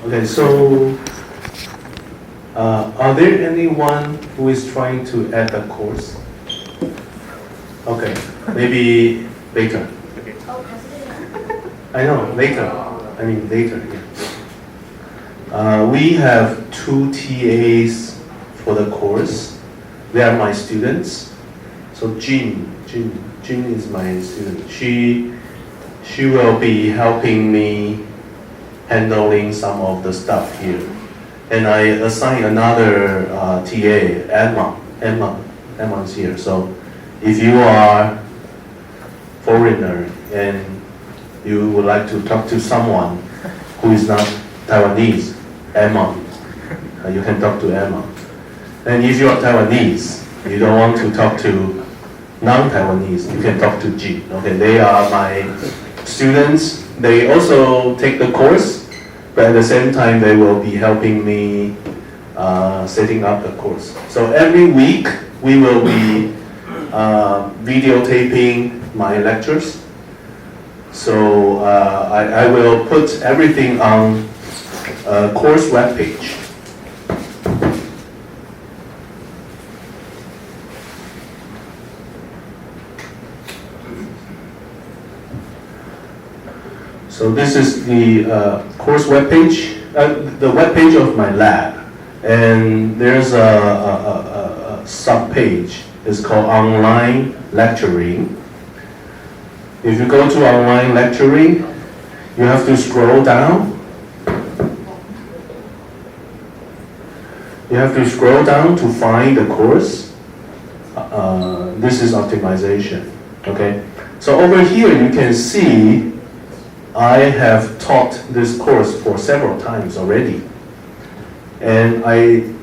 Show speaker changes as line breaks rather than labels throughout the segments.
Okay, so are there anyone who is trying to add a course? Okay, maybe later. I know, later. I mean later, yeah. We have 2 TAs for the course. They are my students. So Jean is my student. She will be helping me handling some of the stuff here. And I assign another TA, Emma's here. So if you are foreigner and you would like to talk to someone who is not Taiwanese, Emma, you can talk to Emma. And if you are Taiwanese, you don't want to talk to non-Taiwanese, you can talk to G. Okay, they are my students. They also take the course, but at the same time, they will be helping me setting up the course. So every week, we will be videotaping my lectures. So I will put everything on a course webpage. So this is the course webpage, the webpage of my lab, and there's a sub-page. It's called Online Lecturing. If you go to Online Lecturing, you have to scroll down. You have to scroll down to find the course. This is optimization. Okay. So over here you can see I have taught this course for several times already. And I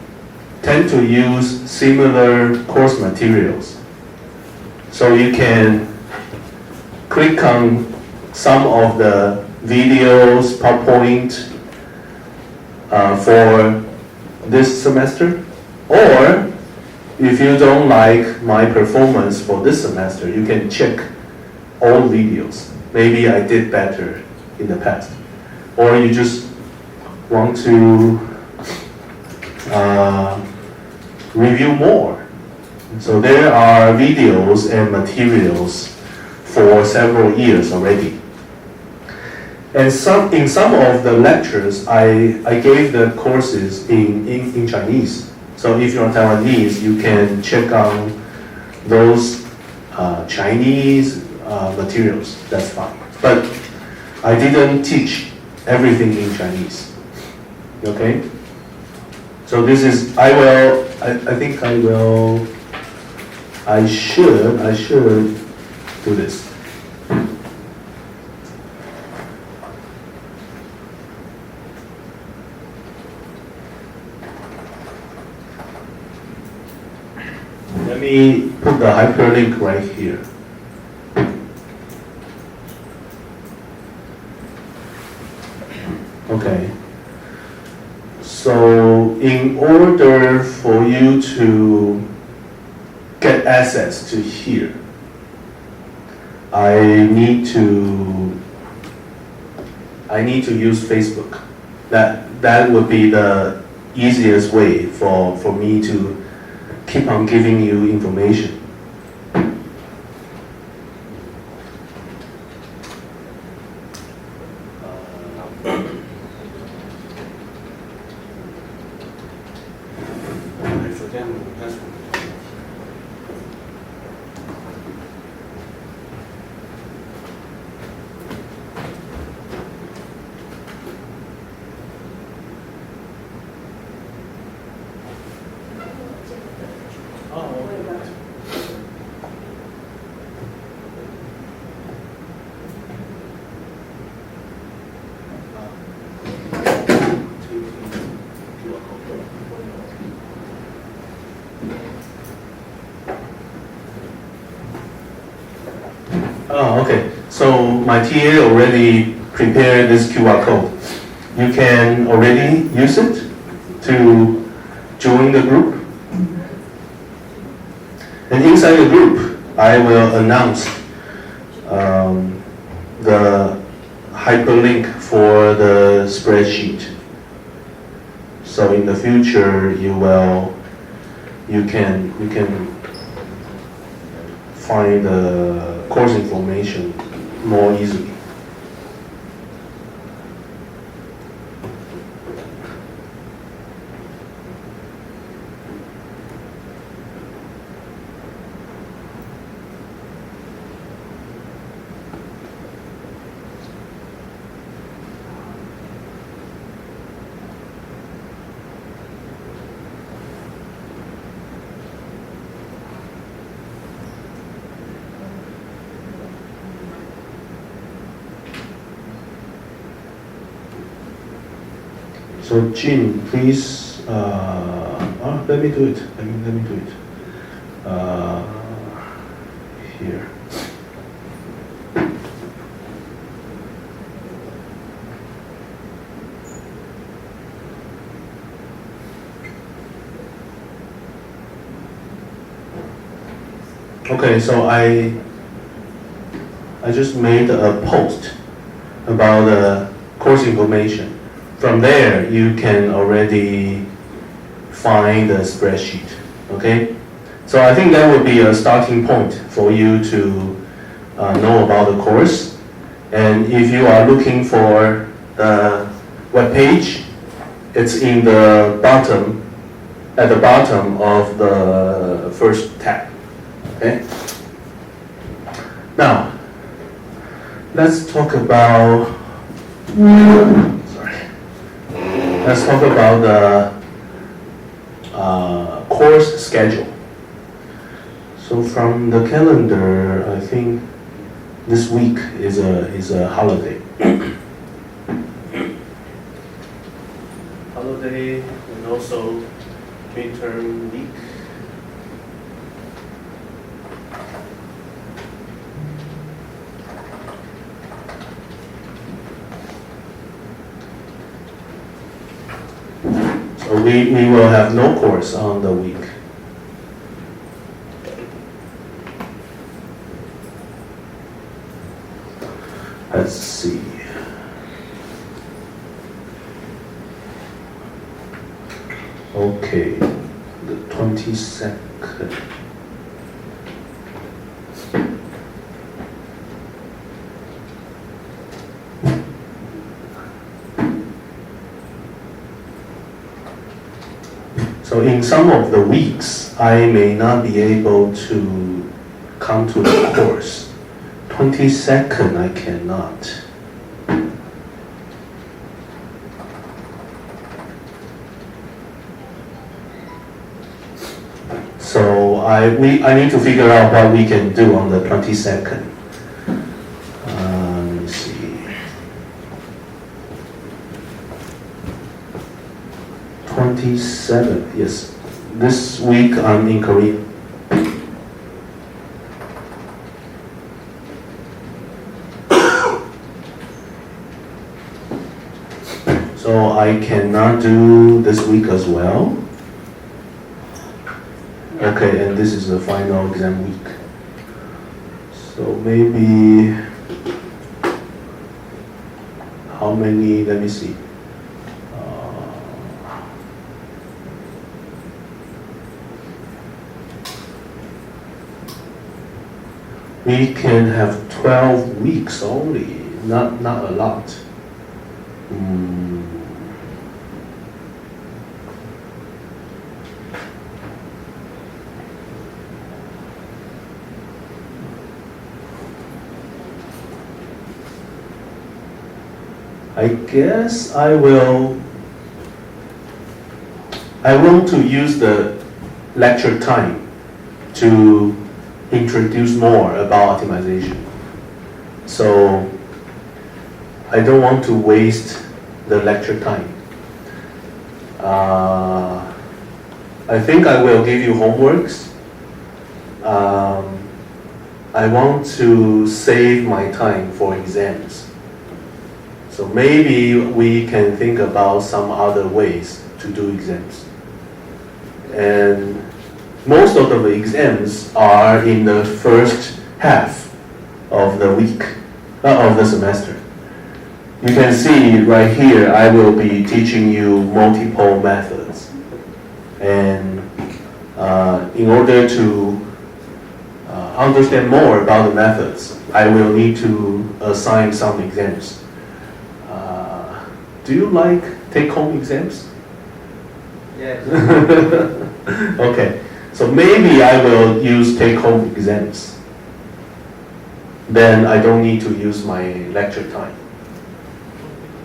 tend to use similar course materials. So you can click on some of the videos, PowerPoint for this semester. Or if you don't like my performance for this semester, you can check all videos. Maybe I did better in the past. Or you just want to review more. So there are videos and materials for several years already. And in some of the lectures, I gave the courses in Chinese. So if you're Taiwanese, you can check on those Chinese materials, that's fine. But I didn't teach everything in Chinese, okay? So this is, I should do this. Let me put the hyperlink right here. Okay. So in order for you to get access to here, I need to use Facebook. That would be the easiest way for me to keep on giving you information. I forget my password. Oh, okay. So my TA already prepared this QR code. You can already use it to join the group. And inside the group, I will announce the hyperlink for the spreadsheet. So in the future, you can find the course information more easily. So Jin, please, let me do it. Let me do it. Here. Okay, so I just made a post about the course information. From there, you can already find the spreadsheet, okay? So I think that would be a starting point for you to know about the course. And if you are looking for the web page, it's in the bottom, at the bottom of the first tab, okay? Now, let's talk about, let's talk about the course schedule. So from the calendar, I think this week is a holiday. Holiday and also midterm week. So we will have no course on the week. Let's see. Okay, the 22nd. So in some of the weeks, I may not be able to come to the course. 22nd, I cannot. So I need to figure out what we can do on the 22nd. Let me see. 27th, yes. This week I'm in Korea. So I cannot do this week as well. Okay, and this is the final exam week. So maybe, how many, let me see. We can have 12 weeks only, not a lot. I guess I want to use the lecture time to introduce more about optimization. So I don't want to waste the lecture time. I think I will give you homeworks. I want to save my time for exams. So maybe we can think about some other ways to do exams. And most of the exams are in the first half of the week, of the semester. you can see right here, I will be teaching you multiple methods. And in order to understand more about the methods, I will need to assign some exams. Do you like take-home exams?
Yes.
Okay, so maybe I will use take-home exams. Then I don't need to use my lecture time.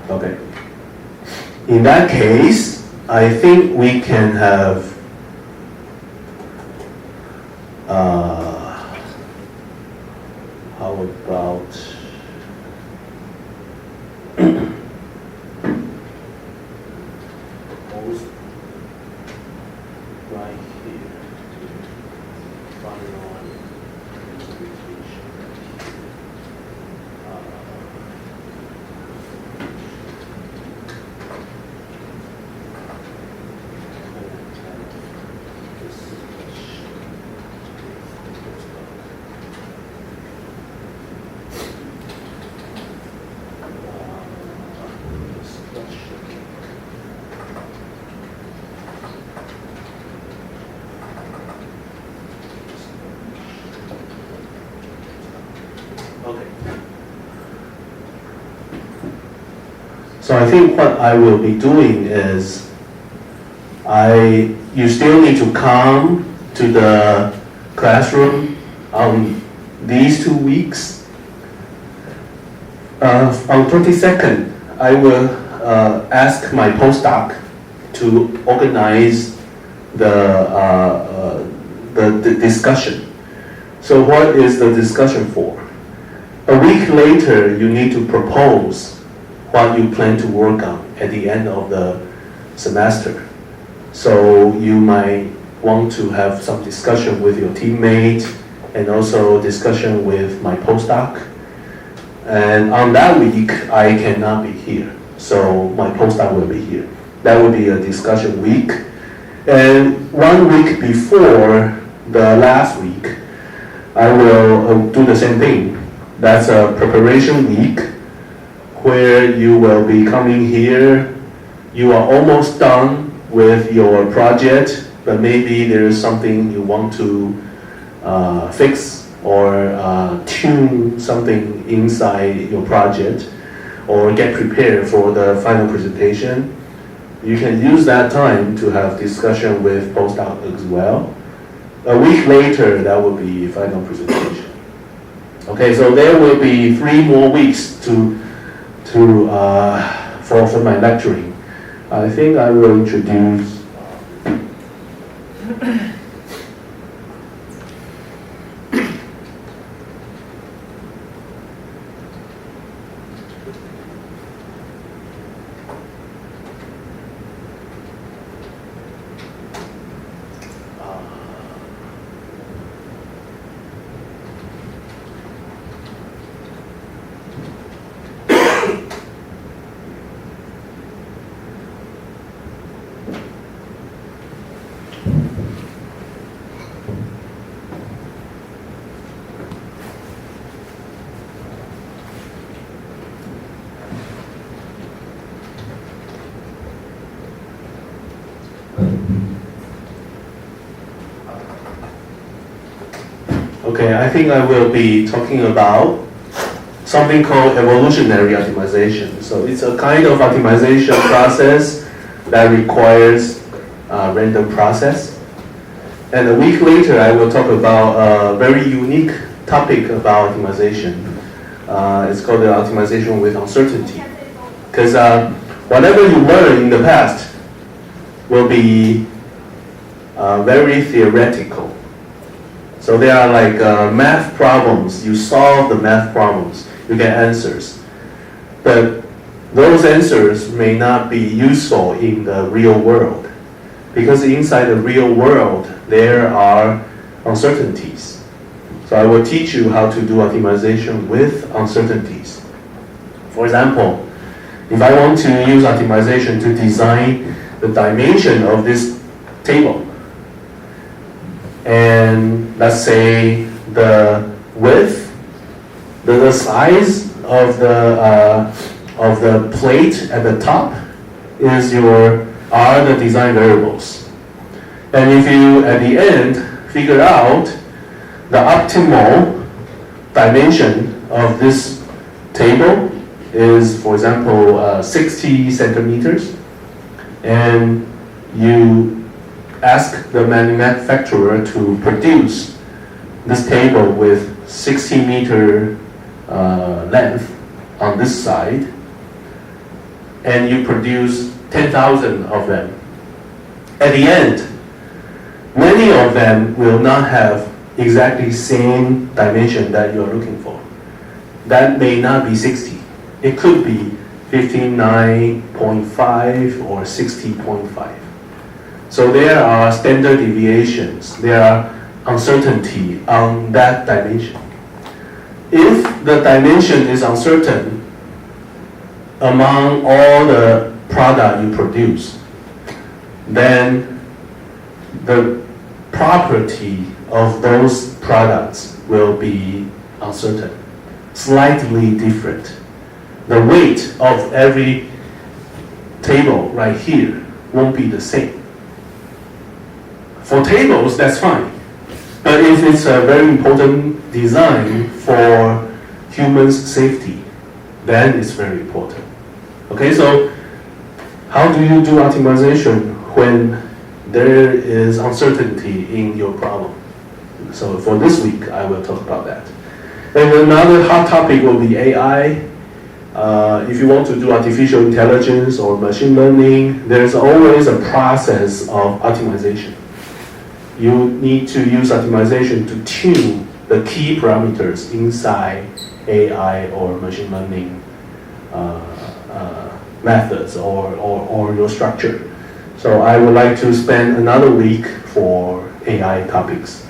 Okay. In that case, I think we can have how about right here, final invitation. Okay. So I think what I will be doing is, you still need to come to the classroom on these 2 weeks. On 22nd, I will ask my postdoc to organize the discussion. So what is the discussion for? A week later, you need to propose what you plan to work on at the end of the semester. So you might want to have some discussion with your teammate and also discussion with my postdoc. And on that week, I cannot be here. So my postdoc will be here. That will be a discussion week. And 1 week before the last week, I will do the same thing. That's a preparation week where you will be coming here. You are almost done with your project, but maybe there is something you want to fix or tune something inside your project or get prepared for the final presentation. You can use that time to have discussion with postdoc as well. A week later, that will be final presentation. Okay, so there will be 3 more weeks for my lecturing. I think I will introduce Okay, I think I will be talking about something called evolutionary optimization. So it's a kind of optimization process that requires a random process. And a week later, I will talk about a very unique topic about optimization. It's called the optimization with uncertainty. Because whatever you learn in the past will be very theoretical. So there are like math problems. You solve the math problems, you get answers. But those answers may not be useful in the real world. Because inside the real world, there are uncertainties. So I will teach you how to do optimization with uncertainties. For example, if I want to use optimization to design the dimension of this table, and let's say the width, the size of the of the plate at the top are the design variables. And if you, at the end, figure out the optimal dimension of this table is, for example, 60 centimeters, and you ask the manufacturer to produce this table with 60-meter length on this side, and you produce 10,000 of them. At the end, many of them will not have exactly same dimension that you're looking for. That may not be 60. It could be 59.5 or 60.5. So there are standard deviations. There are uncertainty on that dimension. If the dimension is uncertain among all the product you produce, then the property of those products will be uncertain, slightly different. The weight of every table right here won't be the same. For tables, that's fine. But if it's a very important design for humans' safety, then it's very important. Okay, so how do you do optimization when there is uncertainty in your problem? So for this week, I will talk about that. And another hot topic will be AI. If you want to do artificial intelligence or machine learning, there's always a process of optimization. You need to use optimization to tune the key parameters inside AI or machine learning methods or your structure. So I would like to spend another week for AI topics.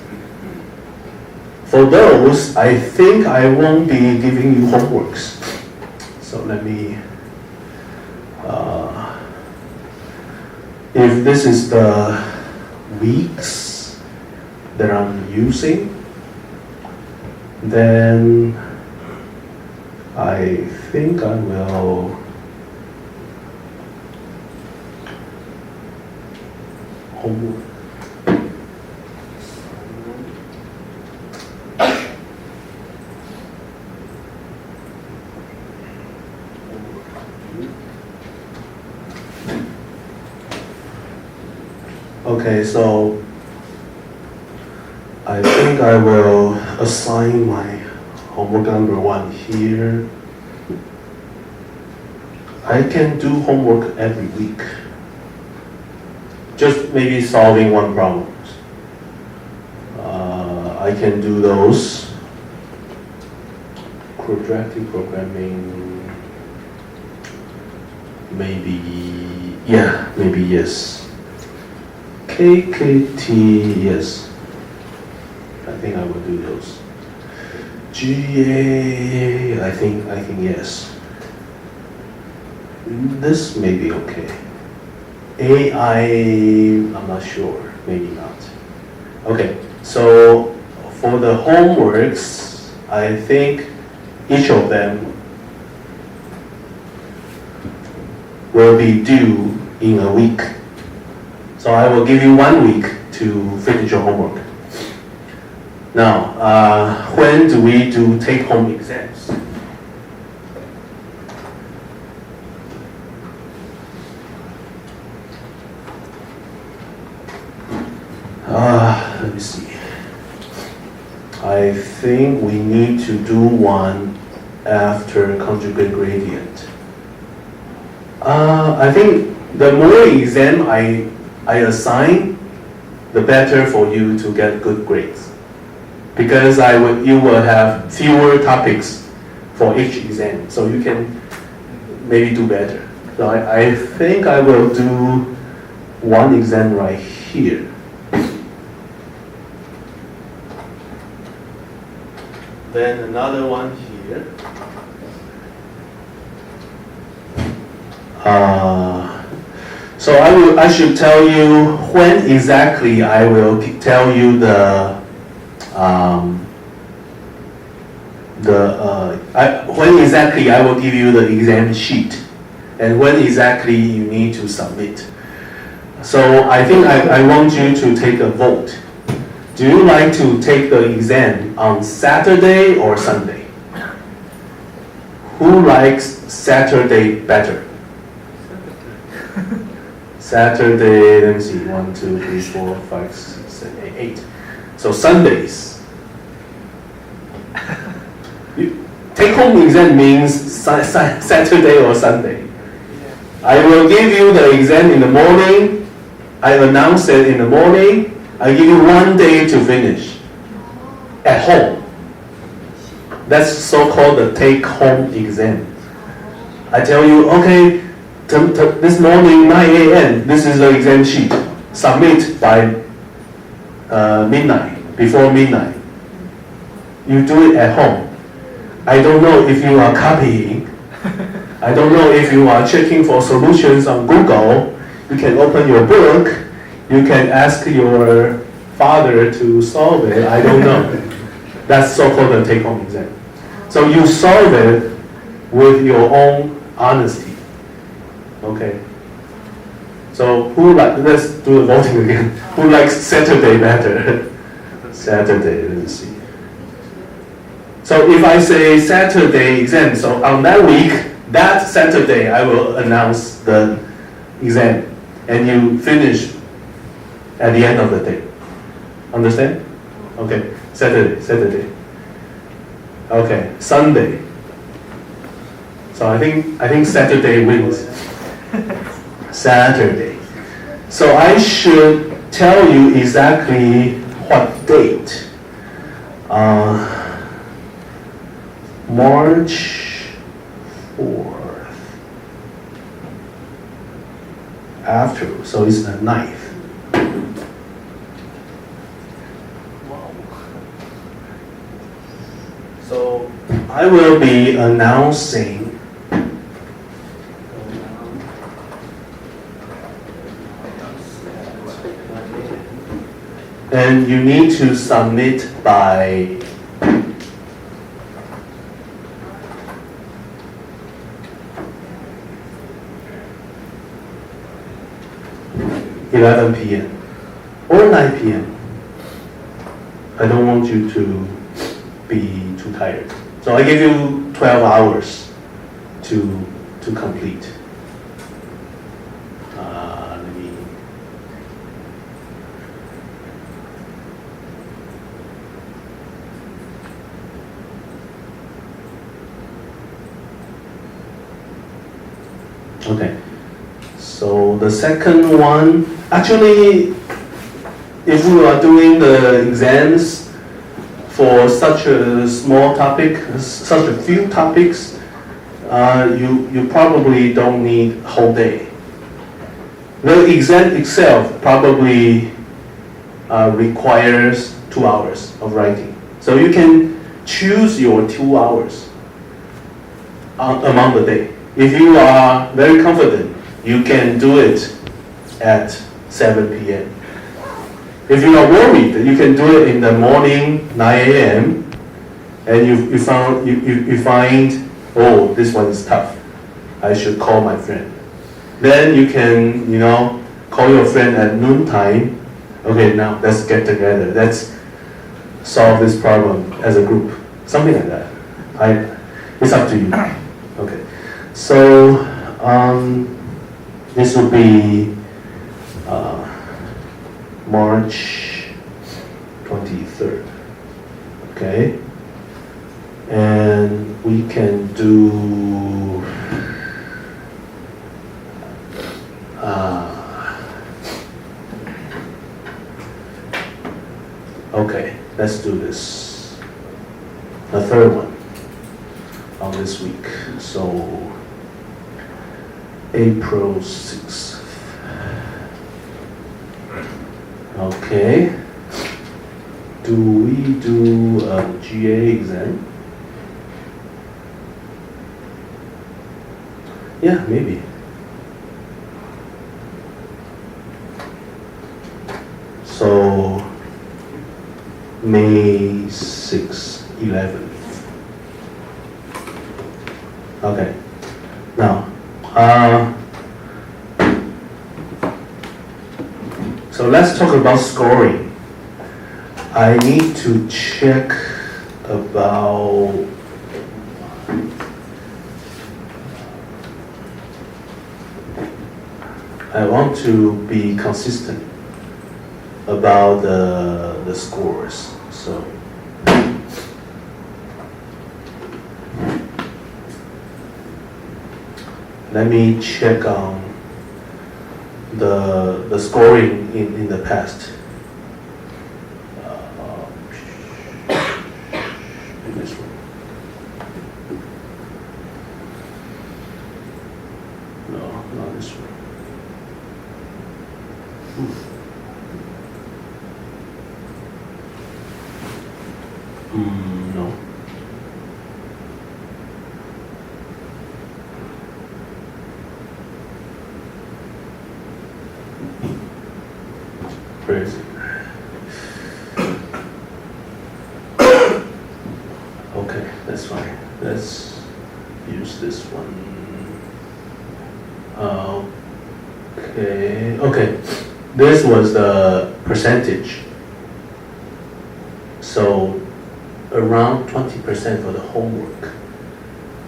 For those, I think I won't be giving you homeworks. So let me, if this is the weeks that I'm using, then I think I will homework. Okay, so I think I will assign my homework number 1 here. I can do homework every week. Just maybe solving one problem. I can do those. Quadratic programming, maybe yes. KKT, yes. I think I will do those. GA, I think yes. This may be okay. AI, I'm not sure, maybe not. Okay, so for the homeworks, I think each of them will be due in a week. So I will give you 1 week to finish your homework. Now, when do we do take-home exams? Let me see. I think we need to do one after conjugate gradient. I think the more exam I assign, the better for you to get good grades. Because you will have fewer topics for each exam, so you can maybe do better. So I think I will do 1 exam right here. Then another one here. So I should tell you when exactly I will tell you the when exactly I will give you the exam sheet, and when exactly you need to submit. So I think I want you to take a vote. Do you like to take the exam on Saturday or Sunday? Who likes Saturday better? Saturday, let me see, 1, 2, 3, 4, 5, 6, 7, 8, 8. So Sundays. Take-home exam means Saturday or Sunday. I will give you the exam in the morning. I announce it in the morning. I give you 1 day to finish at home. That's so-called the take-home exam. I tell you, okay, this morning 9 a.m. this is the exam sheet. Submit by midnight, before midnight. You do it at home. I don't know if you are copying. I don't know if you are checking for solutions on Google. You can open your book. You can ask your father to solve it. I don't know. That's so-called a take-home exam. So you solve it with your own honesty. Okay. So let's do the voting again. Who likes Saturday better? Saturday, let's see. So if I say Saturday exam, so on that week, that Saturday, I will announce the exam, and you finish at the end of the day. Understand? Okay, Saturday. Okay, Sunday. So I think Saturday wins. Saturday. So I should tell you exactly what date. March 4th. After, so it's the 9th. Wow. So I will be announcing and you need to submit by 11 p.m. or 9 p.m. I don't want you to be too tired. So I give you 12 hours to complete. Let me. Okay. So the second one, actually, if we are doing the exams for such a small topic, such a few topics, you probably don't need a whole day. The exam itself probably requires 2 hours of writing. So you can choose your 2 hours among the day. If you are very confident, you can do it at 7 p.m. If you are worried, you can do it in the morning, 9 a.m. and you find, oh, this one is tough. I should call my friend. Then you can, call your friend at noontime. Okay, now let's get together. Let's solve this problem as a group. Something like that. It's up to you. Okay. So this will be March 23rd. Okay. And we can do okay, let's do this. The third one on this week. So April 6th. Okay. Do we do a GA exam? Yeah, maybe. So May 6th, 11th. Okay. Now, so let's talk about scoring. I need to check about I want to be consistent about the scores. So let me check on the scoring in the past. This one. No, not this one. No. Where is it? Okay, that's fine. Let's use this one. Okay. This was the percentage. So around 20% for the homework.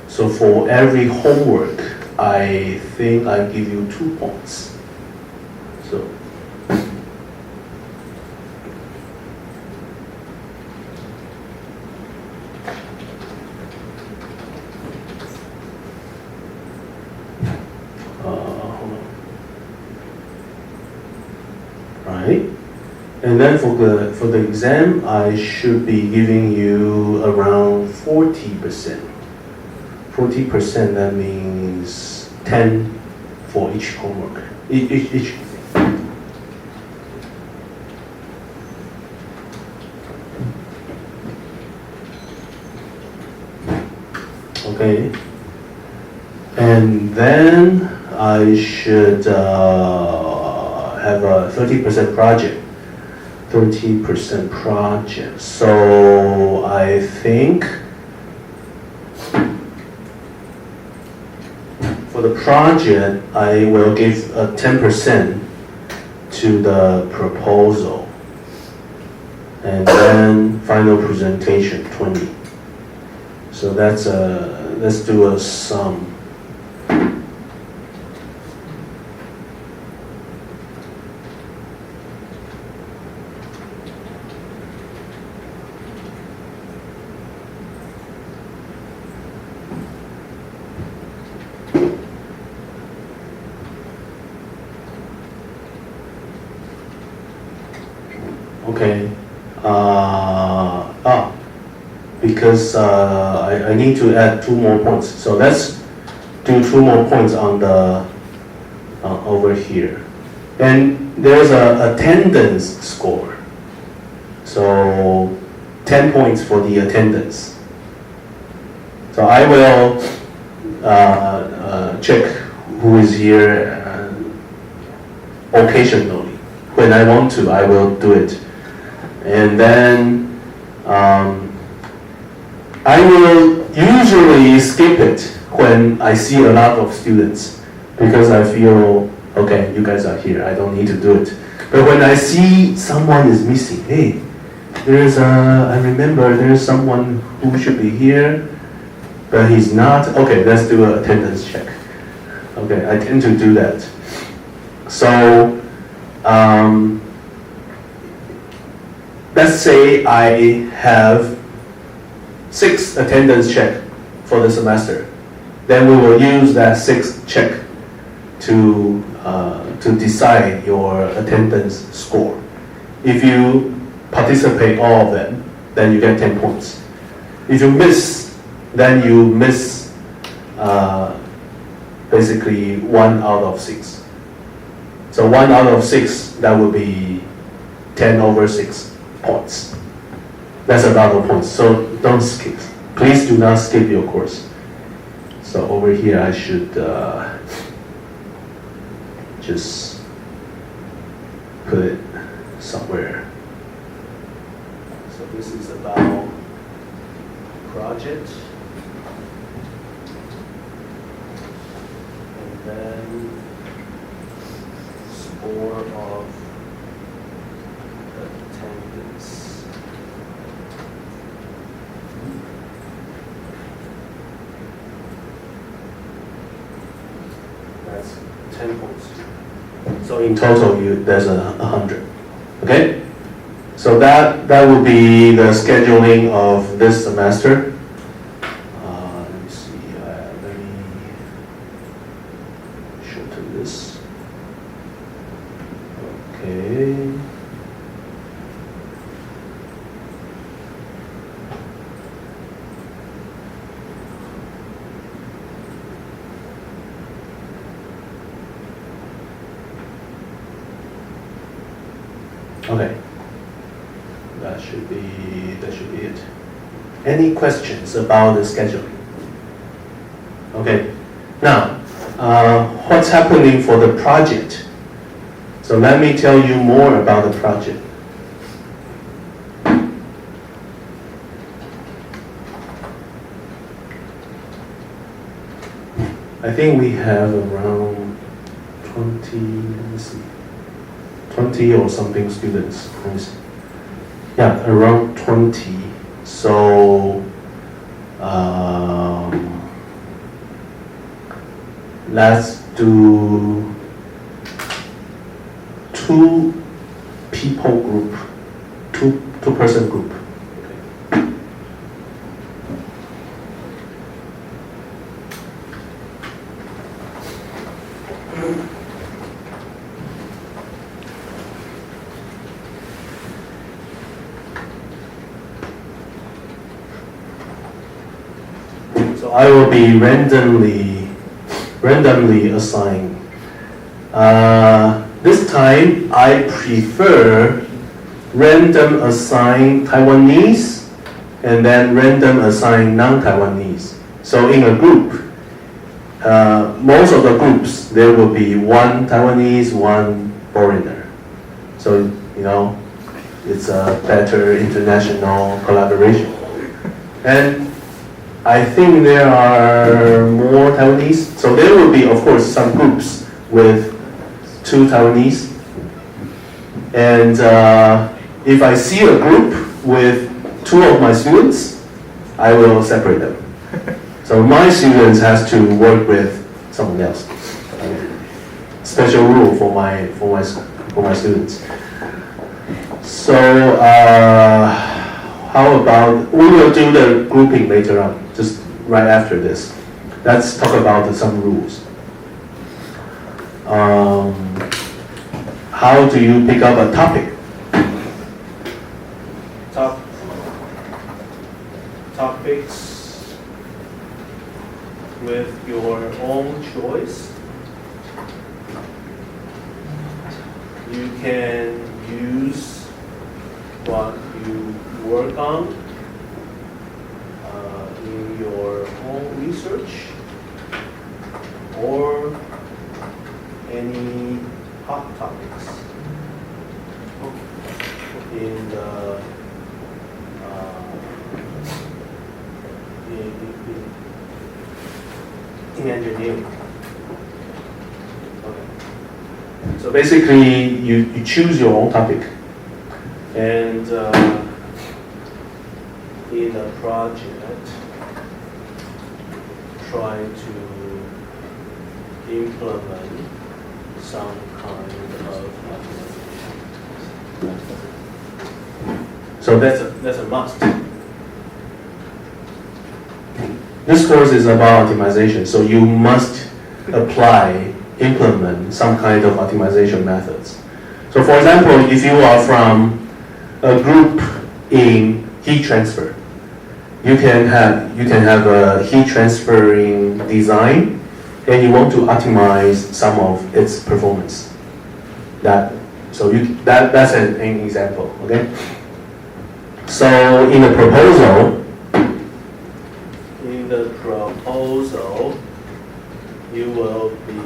So for every homework, I think I give you 2 points. So hold on. Right. And then for the exam, I should be giving you around 40%. 40%, that means 10 for each homework. Each. Okay. And then I should have a 30% project. 30% project. So I think for the project, I will give a 10% to the proposal. And then final presentation, 20. So that's let's do a sum. Okay. Because I need to add 2 more points. So let's do 2 more points on the over here. And there's a attendance score. So 10 points for the attendance. So I will check who is here occasionally. When I want to, I will do it. And then I will usually skip it when I see a lot of students because I feel, okay, you guys are here, I don't need to do it. But when I see someone is missing, hey, I remember there's someone who should be here, but he's not. Okay, let's do an attendance check. Okay, I tend to do that. So, let's say I have 6 attendance check for the semester. Then we will use that 6 check to decide your attendance score. If you participate all of them, then you get 10 points. If you miss, then you miss basically 1 out of 6. So 1 out of 6, that would be 10 over 6 points. That's a lot of points, so don't skip. Please do not skip your course. So over here I should just put it somewhere. So this is about project. then score of attendance. That's 10 points. So in total, there's 100. Okay? So that will be the scheduling of this semester. Let me see. Let me shorten this. Okay. Okay. That should be it. Any questions about the scheduling? Okay. Now, what's happening for the project? So let me tell you more about the project. I think we have around 20, let me see, 20 or something students. Let me see. Yeah, around 20. So let's do 2 people group, two person group. So I will be randomly assigned. This time I prefer random assign Taiwanese and then random assign non-Taiwanese. So in a group, most of the groups there will be 1 Taiwanese, 1 foreigner. So it's a better international collaboration. And I think there are more Taiwanese. So there will be, of course, some groups with 2 Taiwanese. And if I see a group with 2 of my students, I will separate them. So my students has to work with someone else. Special rule for my students. So how about, we will do the grouping later on, just right after this. Let's talk about some rules. How do you pick up a topic? Topics with your own choice. You can use what you work on in your own research or any hot topics in the in engineering. Okay. So basically, you choose your own topic, and in a project, try to implement some kind of optimization. So that's a must. This course is about optimization, so you must implement some kind of optimization methods. So for example, if you are from a group in heat transfer, you can have a heat transferring design, and you want to optimize some of its performance. That's an example. Okay. So in the proposal, you will be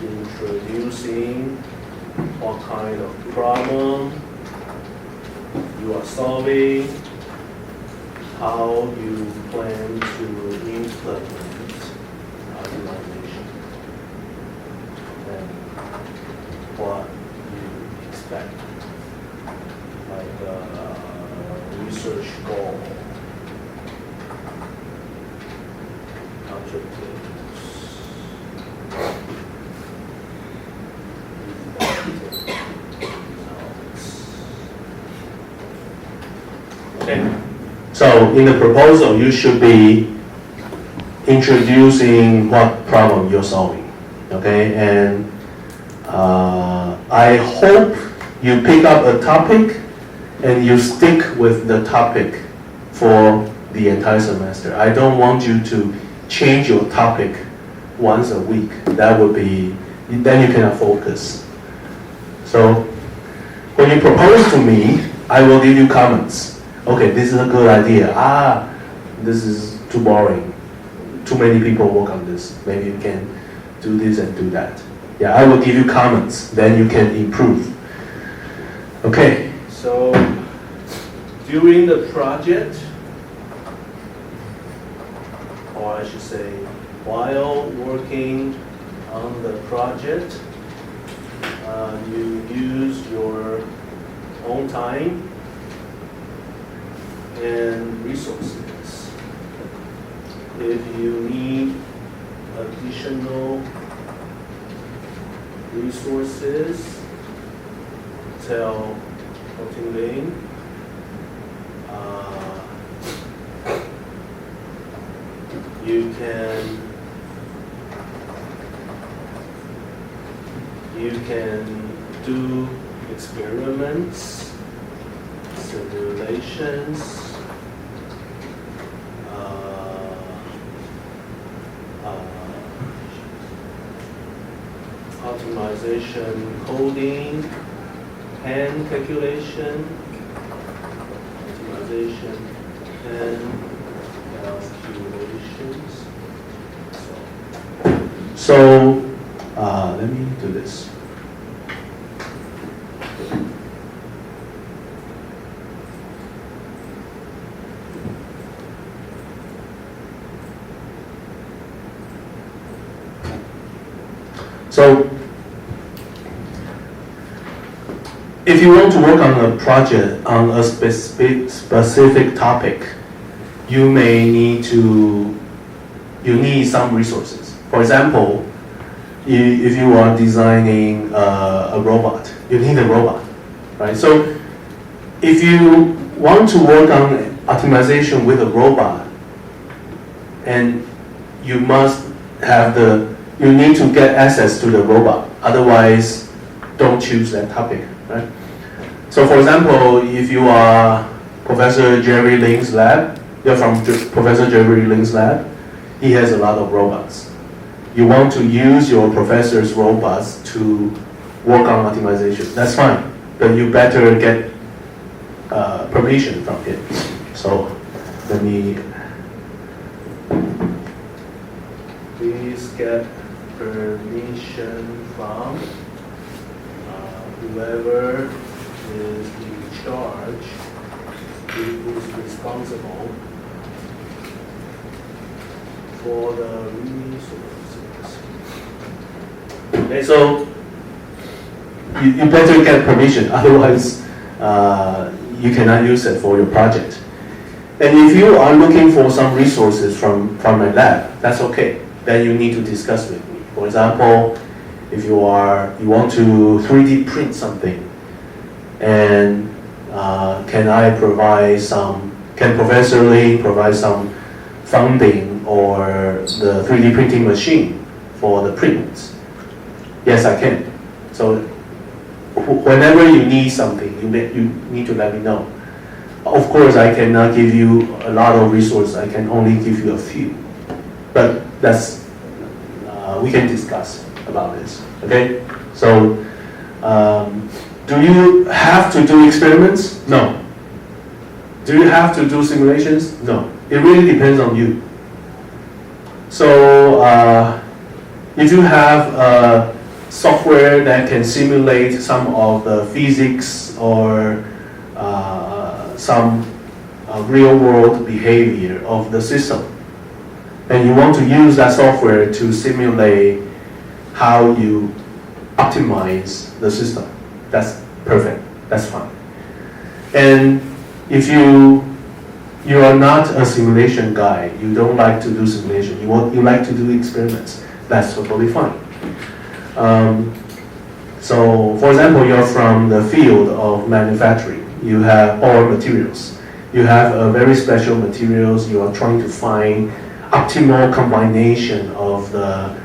introducing what kind of problem you are solving, how you plan to implement research goal. Objectives. Okay. So in the proposal, you should be introducing what problem you're solving. Okay, and I hope you pick up a topic and you stick with the topic for the entire semester. I don't want you to change your topic once a week. That would be, then you cannot focus. So when you propose to me, I will give you comments. Okay, this is a good idea. This is too boring. Too many people work on this. Maybe you can do this and do that. Yeah, I will give you comments, then you can improve. Okay, so during the project, or I should say, while working on the project, you use your own time and resources. If you need additional resources, tell Ling. You can do experiments, simulations, optimization, coding, hand calculation, optimization, and calculations. So let me do this. So if you want to work on a project on a specific topic, you need some resources. For example, if you are designing a robot, you need a robot, right? So if you want to work on optimization with a robot, and you need to get access to the robot, otherwise don't choose that topic, right? So for example, if you are Professor Jerry Ling's lab, you're from Professor Jerry Ling's lab, he has a lot of robots. You want to use your professor's robots to work on optimization, that's fine, but you better get permission from him. So let me, please get permission from whoever is in charge, who is responsible for the resources. Okay, so you better get permission, otherwise you cannot use it for your project. And if you are looking for some resources from my lab, that's okay. Then you need to discuss with me. For example, if you want to 3D print something, and can Professor Lee provide some funding or the 3D printing machine for the prints? Yes, I can. So whenever you need something, you need to let me know. Of course, I cannot give you a lot of resources. I can only give you a few. But that's we can discuss about this. Okay. So do you have to do experiments? No. Do you have to do simulations? No. It really depends on you. So if you have software that can simulate some of the physics or some real-world behavior of the system, and you want to use that software to simulate how you optimize the system, that's perfect, that's fine. And if you you are not a simulation guy. You don't like to do simulation. You like to do experiments. That's totally fine. So, for example, you're from the field of manufacturing. You have all materials. You have a very special materials. You are trying to find optimal combination of the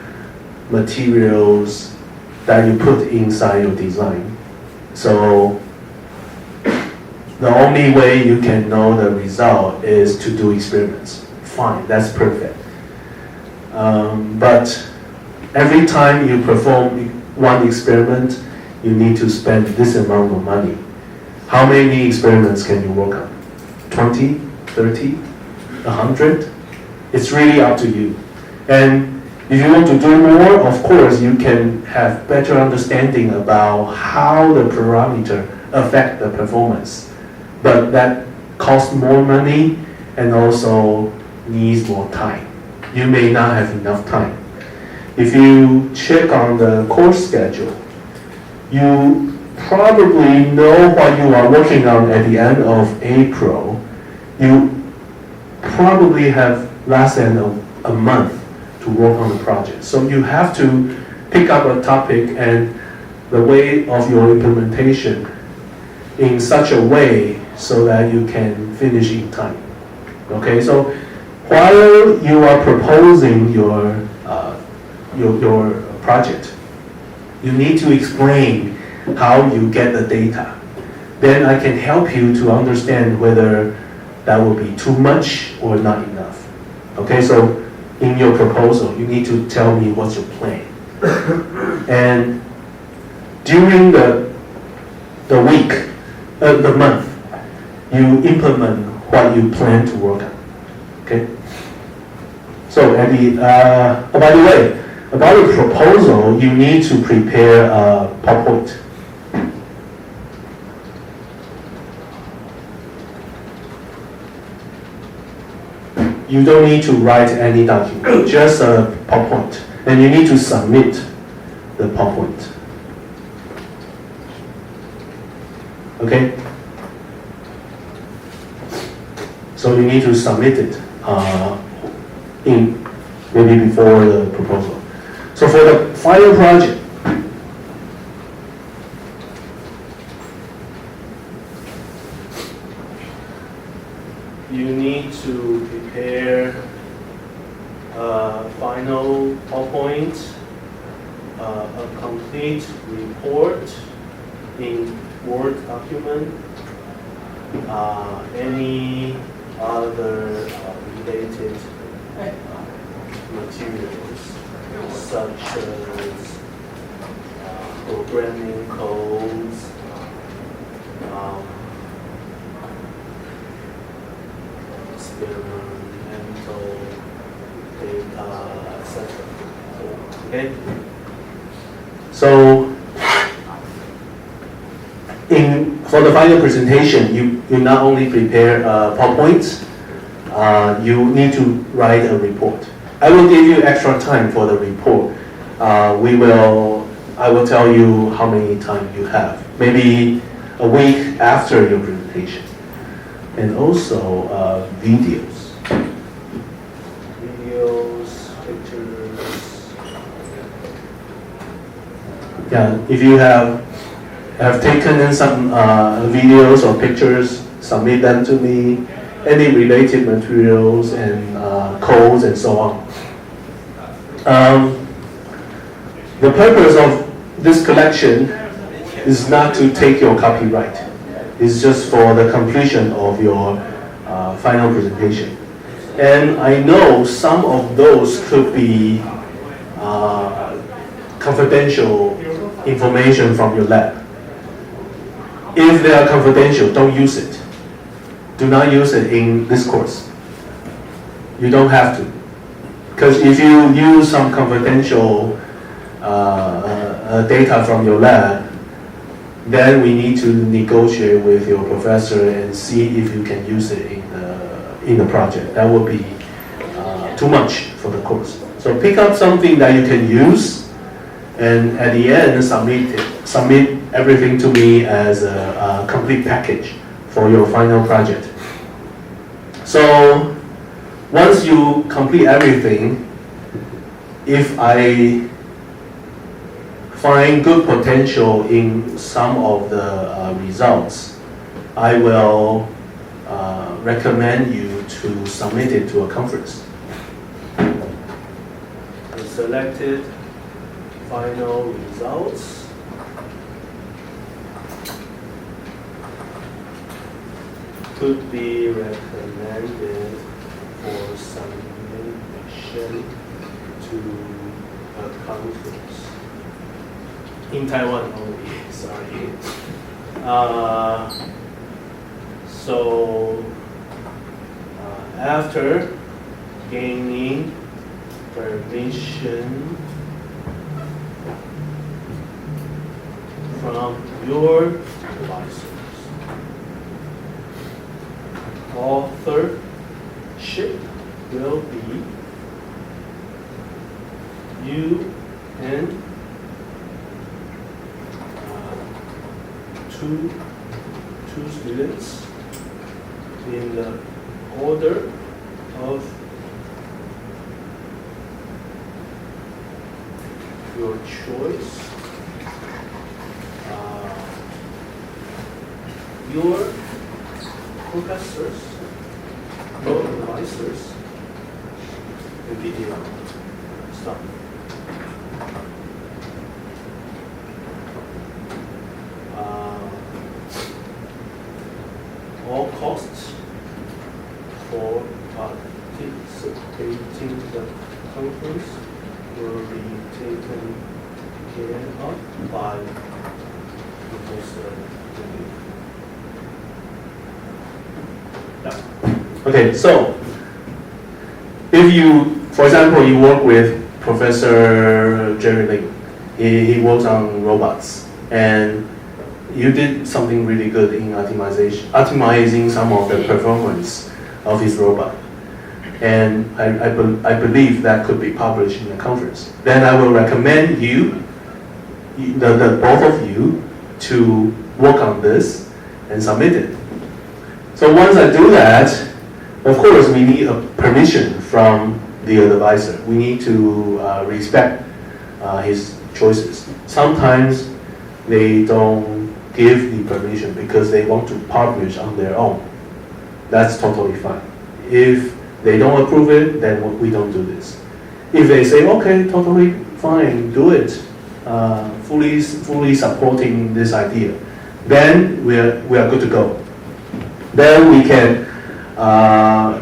materials that you put inside your design. So the only way you can know the result is to do experiments. Fine, that's perfect. But every time you perform one experiment, you need to spend this amount of money. How many experiments can you work on? 20, 30, 100? It's really up to you. And if you want to do more, of course, you can have better understanding about how the parameter affect the performance. But that costs more money and also needs more time. You may not have enough time. If you check on the course schedule, you probably know what you are working on at the end of April. You probably have less than a month to work on the project. So you have to pick up a topic and the way of your implementation in such a way so that you can finish in time. Okay, so while you are proposing your project, you need to explain how you get the data. Then I can help you to understand whether that will be too much or not enough. Okay, so in your proposal, you need to tell me what's your plan. And during the week, the month, you implement what you plan to work on. Okay. So at the by the way, about the proposal, you need to prepare a PowerPoint. You don't need to write any document, just a PowerPoint. And you need to submit the PowerPoint. Okay? So you need to submit it in maybe before the proposal. So for the final project, you need to prepare a final PowerPoint, a complete report in Word document, any other related materials such as programming codes, experimental data, etc. Okay? So for the final presentation, you not only prepare PowerPoints, you need to write a report. I will give you extra time for the report. I will tell you how many time you have. Maybe a week after your presentation. And also videos. Pictures. Yeah, if you have taken some videos or pictures, submit them to me. Any related materials and codes and so on. The purpose of this collection is not to take your copyright. It's just for the completion of your final presentation. And I know some of those could be confidential information from your lab. If they are confidential, don't use it. Do not use it in this course. You don't have to. Because if you use some confidential data from your lab, then we need to negotiate with your professor and see if you can use it in the project. That would be too much for the course. So pick up something that you can use, and at the end submit everything to me as a complete package for your final project. So once you complete everything, if I find good potential in some of the results, I will recommend you to submit it to a conference. The selected final results could be recommended for submission to a conference. In Taiwan only, sorry. So after gaining permission from your advisors, authorship will be you and two students in the order of your choice. Your professors, your advisors, and video. Stop. All costs for participating the conference will be taken care of by Professor. Okay, so if you, for example, you work with Professor Jerry Ling, he works on robots, and you did something really good in optimizing some of the performance of his robot. And I believe that could be published in a conference. Then I will recommend you, the both of you, to work on this and submit it. So once I do that, of course we need a permission from the advisor. We need to respect his choices. Sometimes they don't give the permission because they want to publish on their own. That's totally fine. If they don't approve it, then we don't do this. If they say, okay, totally fine, do it, fully supporting this idea, then we are good to go. Then we can, about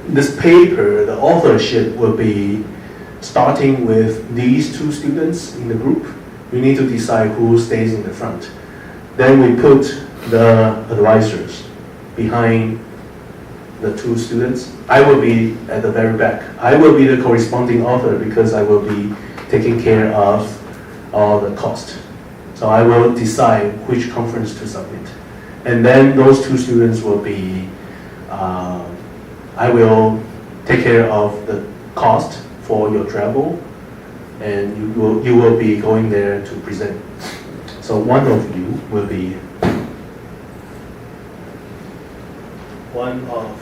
this paper, the authorship will be starting with these two students in the group. We need to decide who stays in the front. Then we put the advisors behind the two students. I will be at the very back. I will be the corresponding author because I will be taking care of all the cost. So I will decide which conference to submit. And then those two students will be, I will take care of the cost for your travel, and you will be going there to present. So one of you will be one of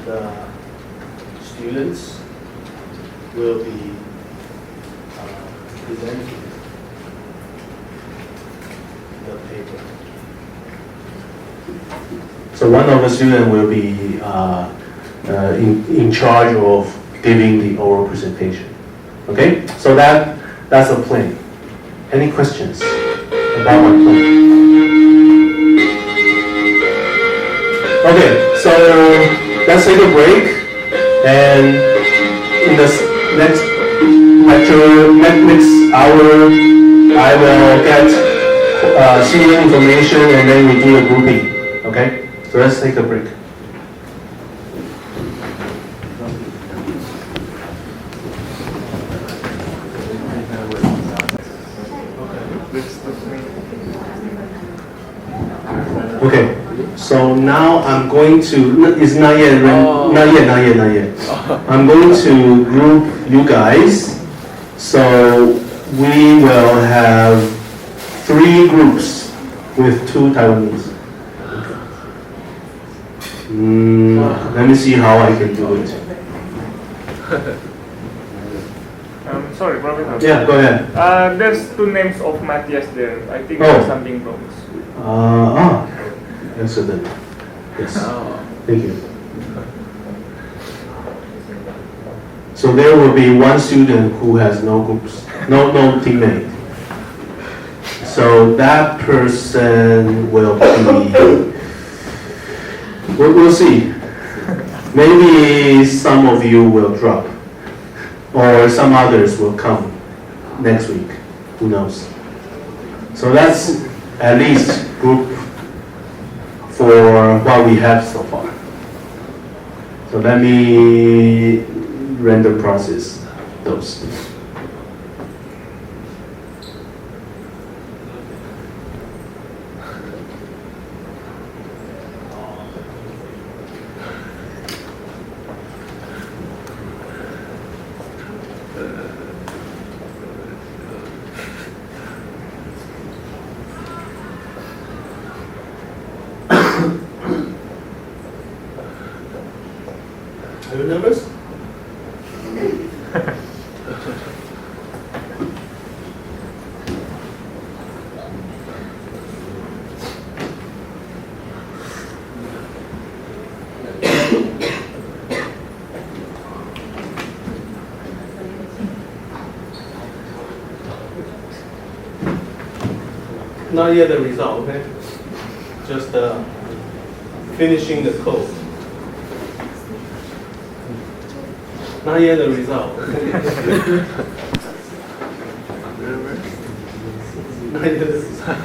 the students will be presenting the paper. So one of the students will be in charge of giving the oral presentation. Okay, so that's a plan. Any questions about my plan? Okay, so let's take a break, and in the next lecture, next hour, I will get senior information, and then we do a grouping. Okay, so let's take a break. Okay, so now I'm going to, it's not yet, not yet. I'm going to group you guys. So we will have 3 groups with 2 Taiwanese. Let me see how I can do it.
Sorry, Professor.
Yeah, go ahead.
There's two names of Matthias there. I think
Oh.
there's something wrong.
Excellent. Yes. Thank you. So there will be one student who has no groups, no teammate. So that person will be. We'll see. Maybe some of you will drop, or some others will come next week. Who knows? So that's at least group for what we have so far. So let me random process those. Are you nervous? Not yet the result, okay? Just finishing the code. Not yet the result. Not yet the result.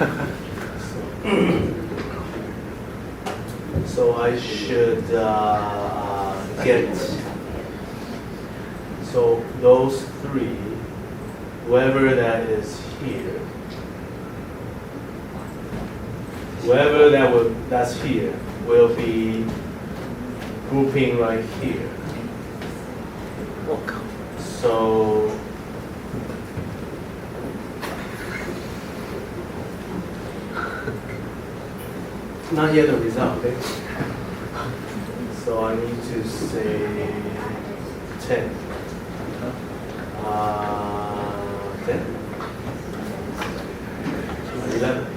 So I should get, so those three, whoever that is here, whoever that's here will be grouping right here. So not yet the result, okay? So I need to say 10. 10. 11.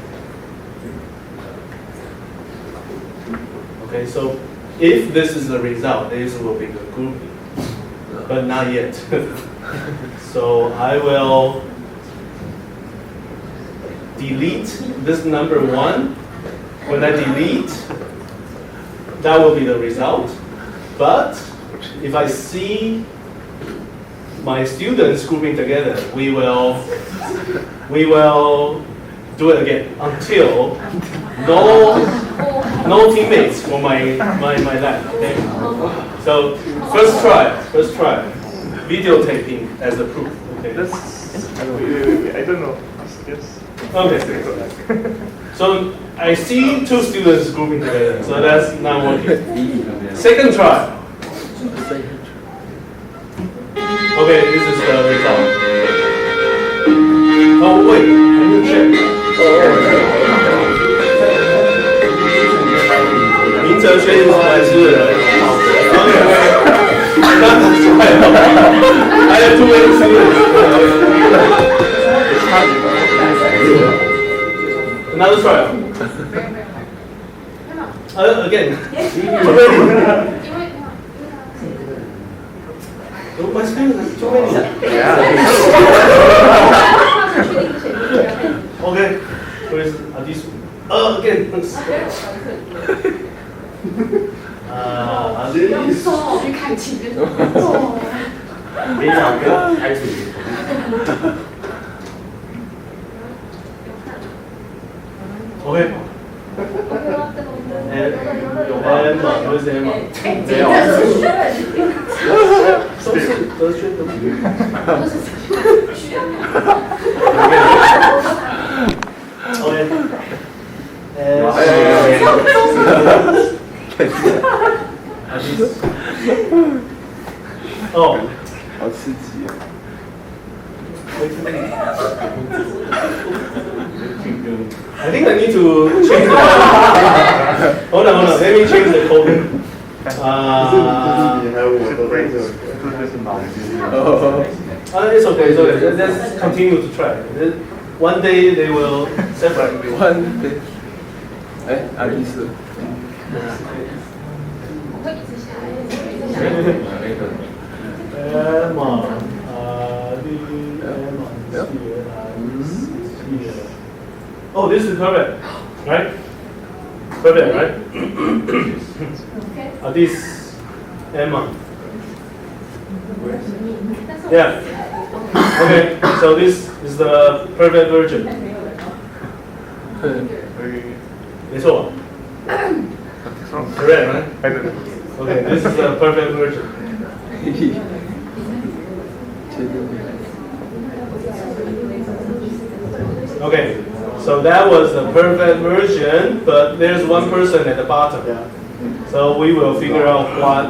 Okay, so if this is the result, this will be the grouping, but not yet. So I will delete this number 1. When I delete, that will be the result. But if I see my students grouping together, we will do it again until no teammates for my lab. Okay. So first try, videotaping as a proof. Okay.
I don't know. Yes.
Okay. So I see 2 students grouping together, so that's not working. Second try. Okay, this is the result. Oh wait, I need to check. 明哲轩是来吃人。Okay, that's right. I have 2 students. Another try. Again. My screen is too many. Okay. Where is these? Again. Okay. Emma, where's Emma? Oh.
好刺激啊！
I think I need to change the Hold on. Let me change the coding. It's okay, it's okay. Let's continue to try. One day they will separate you.
One day. 哎，爱丽丝。
Emma, oh, this is perfect, right? Perfect, right? This Emma. Yeah. Okay, so this is the perfect version. 没错 Correct, right?
I don't know.
Okay, this is the perfect version. Okay, so that was the perfect version, but there's one person at the bottom. So we will figure out what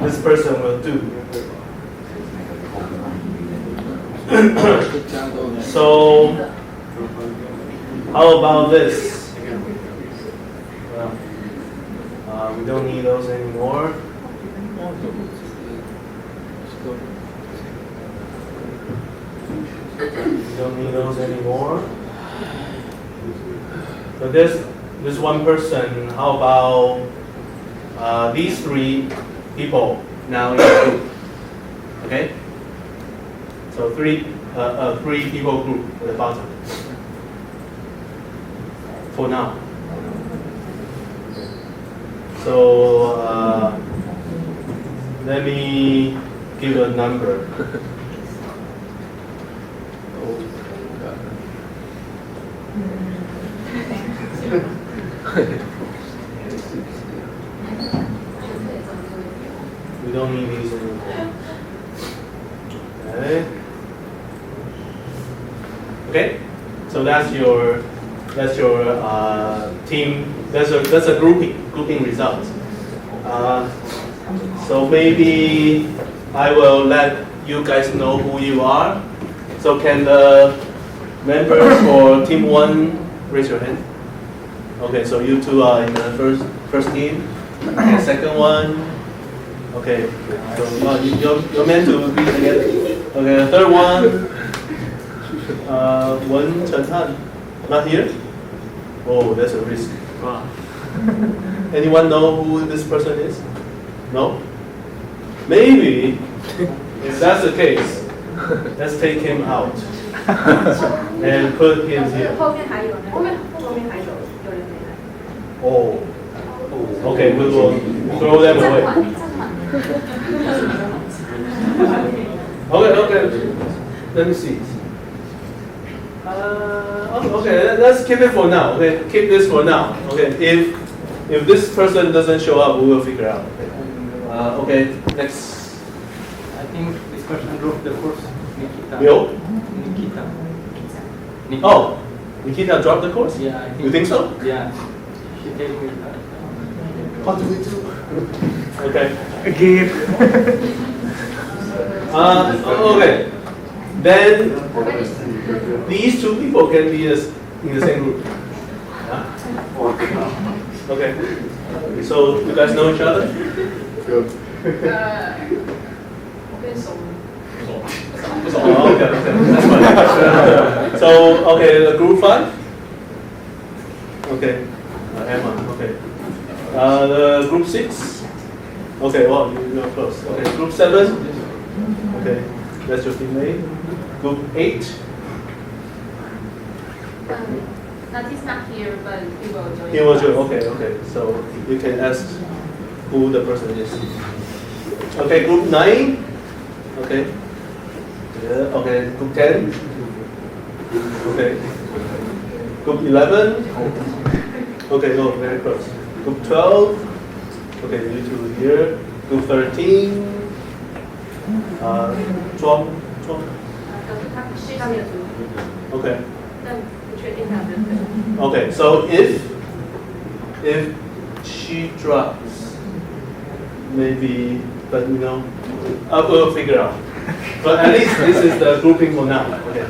this person will do. So, how about this? We don't need those anymore. We don't need those anymore. So this one person, how about these three people now in a group? Okay? So three people group at the bottom. For now. So let me give a number. We don't need these anymore. Okay. So that's your team. That's a grouping result. So maybe I will let you guys know who you are. So can the members for team 1 raise your hand? Okay, so you two are in the first team. Okay, second one. Okay, so you're meant to be together. Okay, the third one. Wen Chenhan, not here. Oh, that's a risk. Anyone know who this person is? No? Maybe, if that's the case, let's take him out and put him here.
后面还有呢，后面还有人没来。
Oh, okay, we will throw them away. Okay, let me see. Okay, let's keep it for now. Okay, keep this for now. Okay, if this person doesn't show up, we will figure out. Okay, next.
I think this person dropped the course. Nikita.
Yo?
Nikita.
Oh, Nikita dropped the course?
Yeah, I think.
You think so?
Yeah. She told me that.
What do we do? Okay.
Again.
Okay. Then these two people can be in the same group. Yeah? Okay. So you guys know each other?
跟熟。
Oh, okay, that's fine. So okay, the group 5. Okay. Emma. Okay. The group 6. Okay. Well, you're close. Okay. Group 7. Okay. That's your teammate. Group 8.
That is not here, but he will join.
He will join. Okay. So you can ask who the person is. Okay. Group 9. Okay. Yeah. Okay. Group 10. Okay. Group 11. Okay. Oh, very close. Group 12. Okay. You two here. Group 13. 庄。
可是他上面有读，
Okay.
但不确定他的身份。
Okay, so if she drops, maybe, but I will figure out. But at least this is the grouping for now. Okay.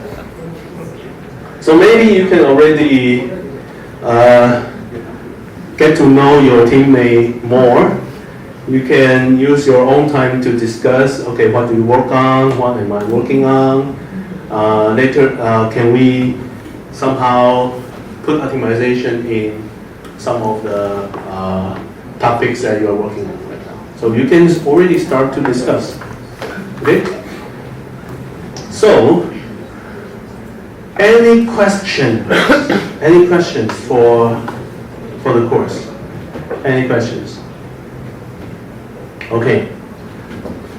So maybe you can already get to know your teammate more. You can use your own time to discuss, okay, what do you work on, what am I working on. Later, can we somehow put optimization in some of the topics that you are working on right now. So you can already start to discuss. Okay? So, any questions? Any questions for the course? Any questions? Okay,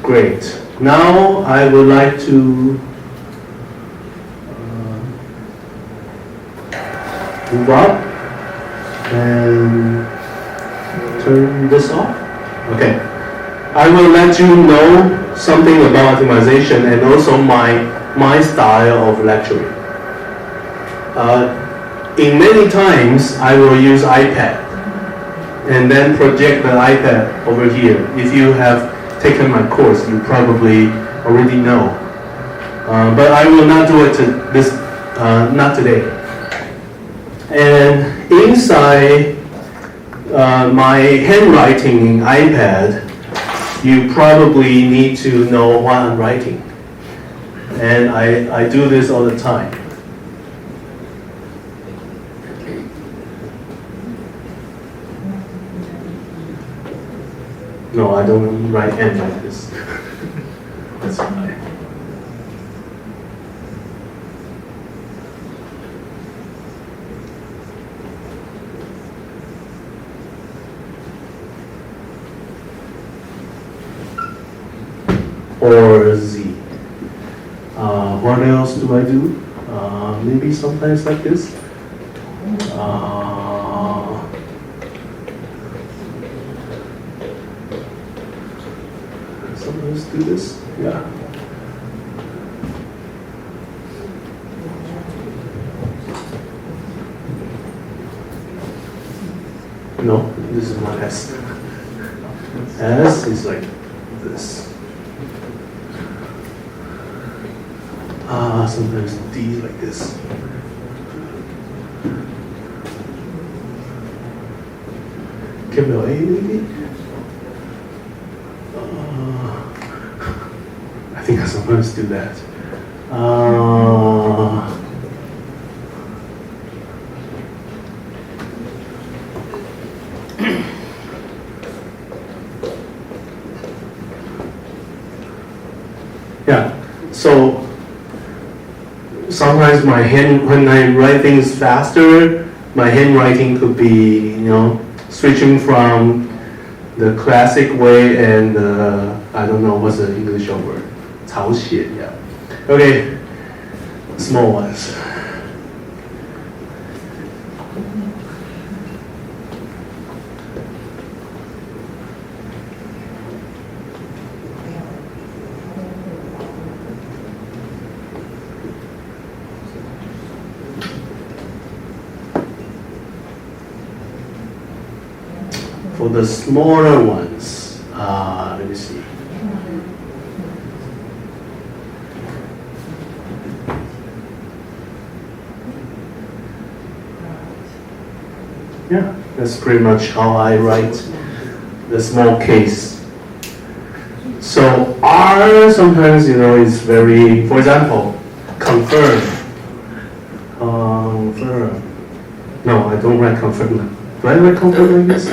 great. Now I would like to move up and turn this off. Okay. I will let you know something about optimization and also my style of lecturing. In many times, I will use iPad and then project the iPad over here. If you have taken my course, you probably already know. But I will not do it not today. And inside my handwriting in iPad, you probably need to know what I'm writing. And I do this all the time. No, I don't write N like this. That's fine. Or Z. What else do I do? Maybe sometimes like this. Sometimes do this. Yeah. No, this is not S. S is like this. Sometimes D like this. Capital A maybe? I think I sometimes do that. Yeah, so sometimes when I write things faster, my handwriting could be, switching from the classic way and I don't know what's the English word. 草写, yeah. Okay, small ones. For the smaller ones, let me see. Yeah, that's pretty much how I write the small case. So R sometimes, is very, for example, confirm. Confirm. No, I don't write confirm. Do I write confirm like this?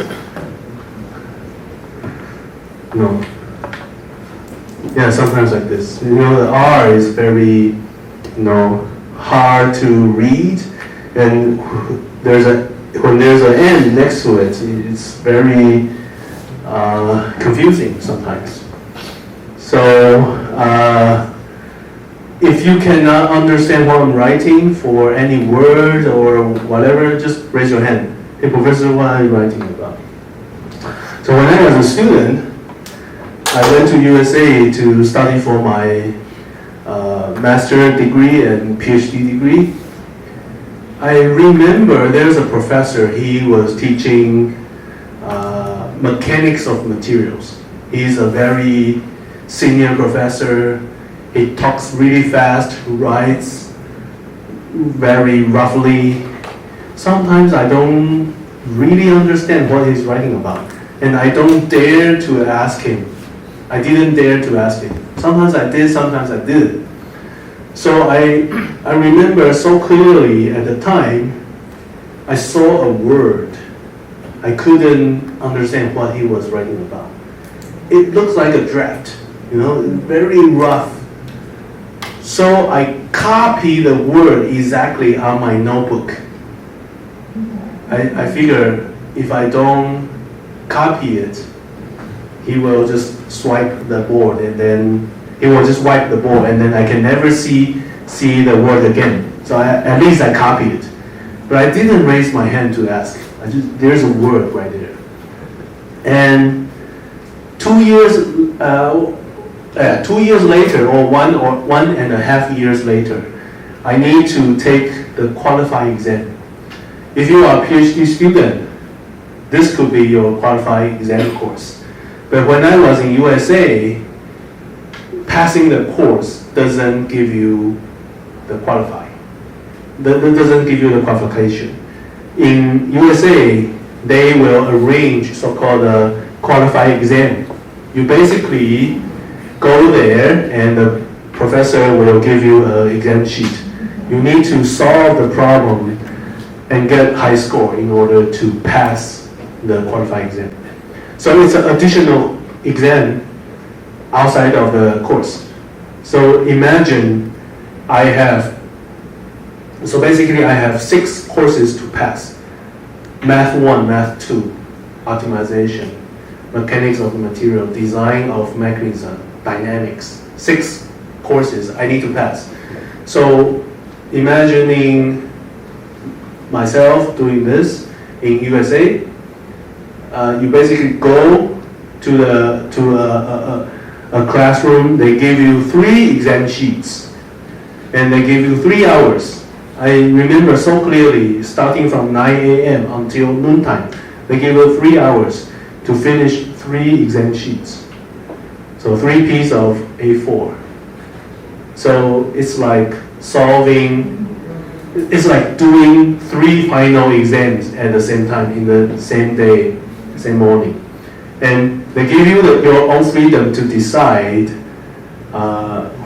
No. Yeah, sometimes like this. The R is very, hard to read, and when there's an N next to it, it's very confusing sometimes. So if you cannot understand what I'm writing for any word or whatever, just raise your hand. Hey, Professor, what are you writing about? So when I was a student, I went to USA to study for my master degree and PhD degree. I remember there's a professor, he was teaching mechanics of materials. He's a very senior professor. He talks really fast, writes very roughly. Sometimes I don't really understand what he's writing about. and I don't dare to ask him. I didn't dare to ask him. Sometimes I did, sometimes I didn't. So I remember so clearly at the time, I saw a word. I couldn't understand what he was writing about. It looks like a draft, very rough. So I copied the word exactly on my notebook. I figure if I don't copy it, he will just swipe the board, and then he will just wipe the board, and then I can never see the word again. So at least I copied it. But I didn't raise my hand to ask. There's a word right there. And 2 years later, or 1.5 years later, I need to take the qualifying exam. If you are a PhD student, this could be your qualifying exam course. But when I was in USA, passing the course doesn't give you the qualifying. That doesn't give you the qualification. In USA, they will arrange so-called a qualifying exam. You basically go there and the professor will give you an exam sheet. You need to solve the problem and get high score in order to pass the qualifying exam. So it's an additional exam outside of the course. So imagine I have 6 courses to pass. Math 1, Math 2, optimization, mechanics of material, design of mechanism, dynamics. 6 courses I need to pass. So imagining myself doing this in USA, you basically go to a classroom. They give you 3 exam sheets, and they give you 3 hours. I remember so clearly, starting from 9 a.m. until noontime, they give you 3 hours to finish 3 exam sheets. So 3 pieces of A4. So it's like doing 3 final exams at the same time in the same day, same morning. And they give you your own freedom to decide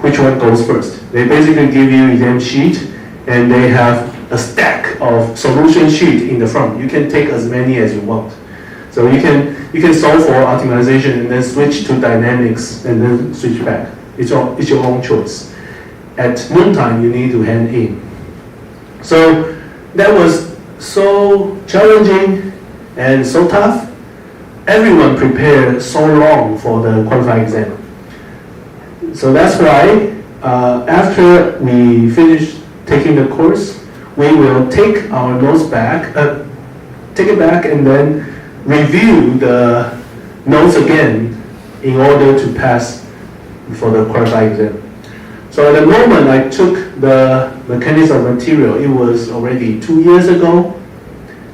which one goes first. They basically give you exam sheet, and they have a stack of solution sheet in the front. You can take as many as you want. So you can solve for optimization and then switch to dynamics and then switch back. It's your own choice. At noontime, you need to hand in. So that was so challenging and so tough. Everyone prepared so long for the qualifying exam. So that's why after we finish taking the course, we will take our notes back, take it back, and then review the notes again in order to pass for the qualifying exam. So at the moment I took the mechanics of material, it was already 2 years ago.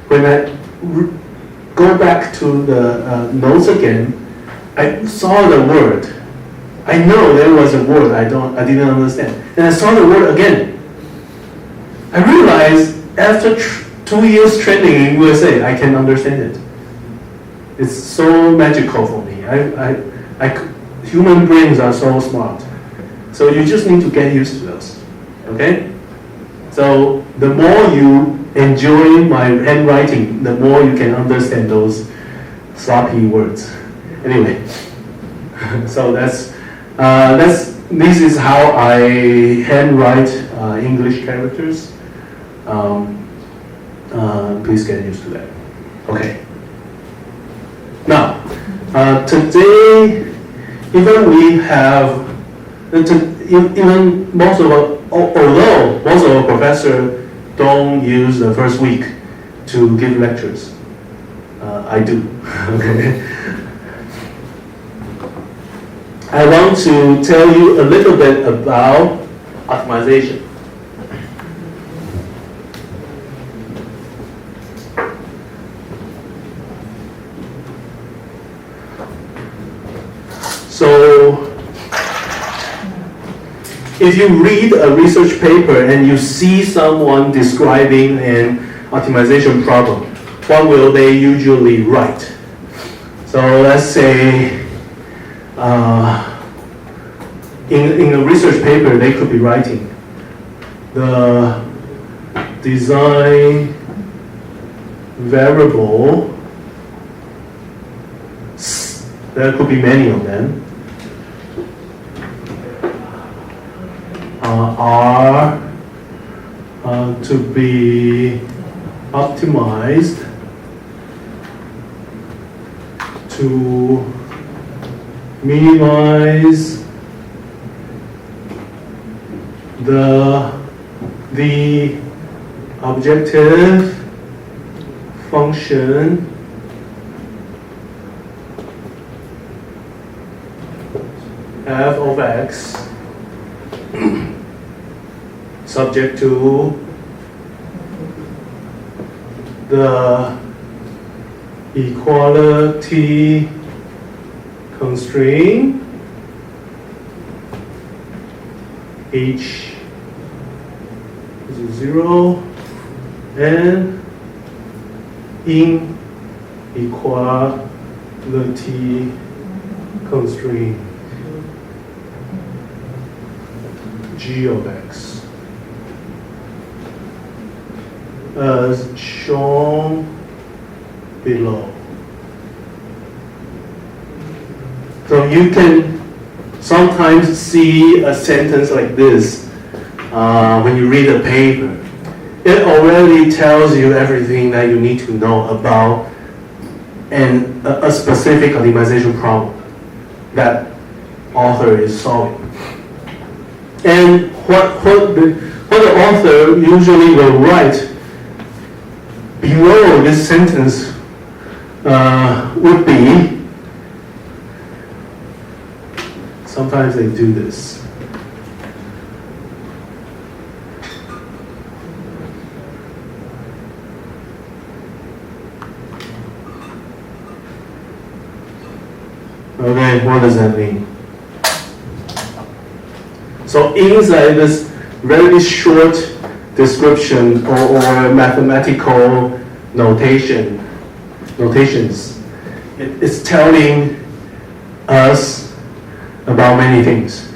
When I go back to the notes again, I saw the word. I know there was a word I didn't understand. And I saw the word again. I realized after 2 years training in USA, I can understand it. It's so magical for me. Human brains are so smart. So you just need to get used to those, okay? So the more you enjoy my handwriting, the more you can understand those sloppy words. Anyway, so this is how I handwrite English characters. Please get used to that. Okay. Now, today, although most of our professors don't use the first week to give lectures, I do. Okay. I want to tell you a little bit about optimization. So, if you read a research paper and you see someone describing an optimization problem, what will they usually write? So So let's say in a research paper, they could be writing the design variable. There could be many of them. Are to be optimized to minimize the objective function f of x subject to the equality constraint h is 0 and inequality constraint g of x as shown below. So you can sometimes see a sentence like this when you read a paper. It already tells you everything that you need to know about a specific optimization problem that author is solving. And what the author usually will write below this sentence would be, sometimes they do this. Okay, what does that mean? So inside this very short description or mathematical notations, it's telling us about many things.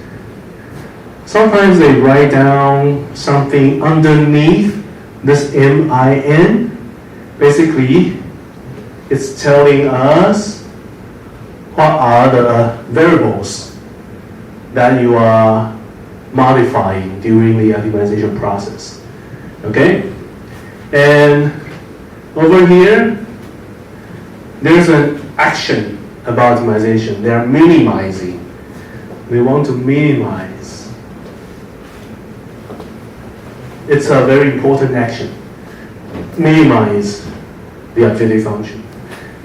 Sometimes they write down something underneath this MIN. Basically, it's telling us what are the variables that you are modifying during the optimization process. Okay? And over here, there's an action about optimization. They are minimizing. We want to minimize. It's a very important action. Minimize the objective function.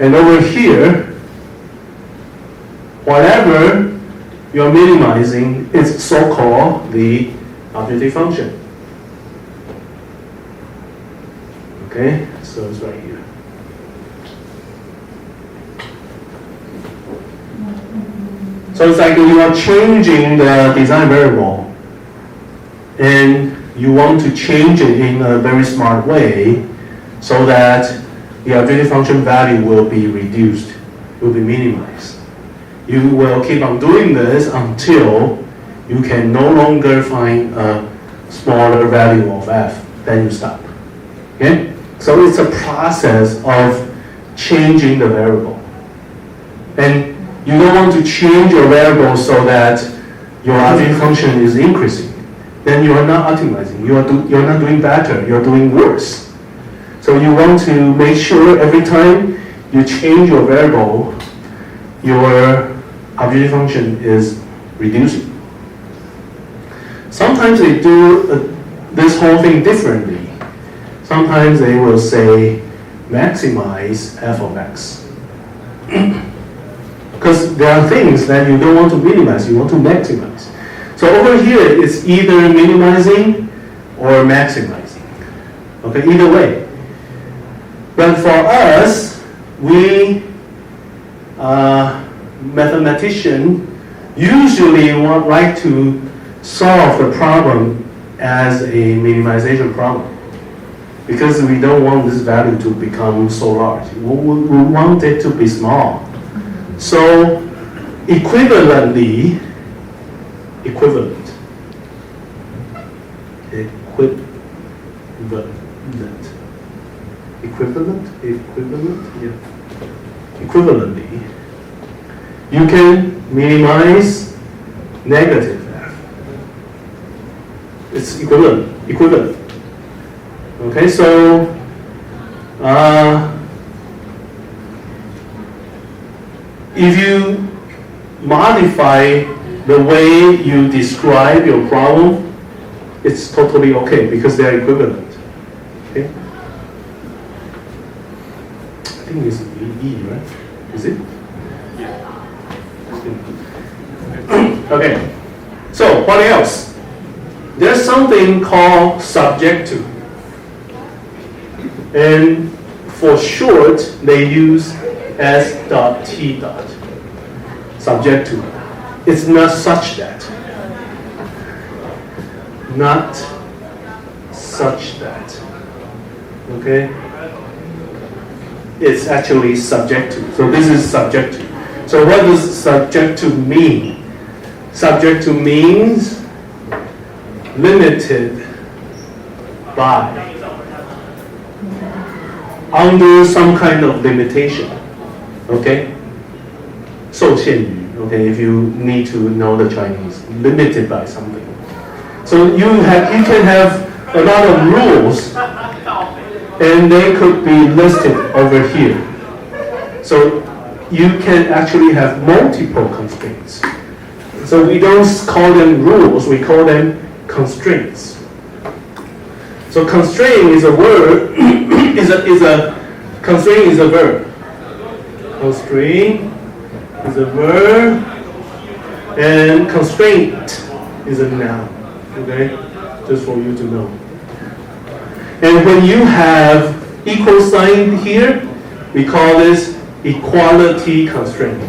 And over here, whatever you're minimizing is so-called the objective function. Okay, so it's right here. So it's like you are changing the design variable and you want to change it in a very smart way so that the objective function value will be reduced, will be minimized. You will keep on doing this until you can no longer find a smaller value of f, then you stop. Okay? So it's a process of changing the variable. And you don't want to change your variable so that your objective function is increasing. Then you are not optimizing. You're not doing better. You're doing worse. So you want to make sure every time you change your variable, your objective function is reducing. Sometimes they do this whole thing differently. Sometimes they will say maximize f of x. Because there are things that you don't want to minimize, you want to maximize. So over here, it's either minimizing or maximizing. Okay, either way. But for us, we mathematician usually like to solve the problem as a minimization problem because we don't want this value to become so large. We want it to be small. So equivalent, equivalent, yeah. Equivalently, you can minimize negative f. It's equivalent. Okay, so if you modify the way you describe your problem, it's totally okay because they're equivalent. Okay? I think it's E, right? Is it? Okay. So what else? There's something called subject to. And for short, they use S.T. Subject to. It's not such that. Not such that. Okay? It's actually subject to. So this is subject to. So what does subject to mean? Subject to means limited by, under some kind of limitation. Okay? 受限于, okay, if you need to know the Chinese, limited by something. So you can have a lot of rules and they could be listed over here. So you can actually have multiple constraints. So we don't call them rules, we call them constraints. So constraint is a word, constraint is a verb. Constraint is a verb, and constraint is a noun. Okay, just for you to know. And when you have equal sign here, we call this equality constraint.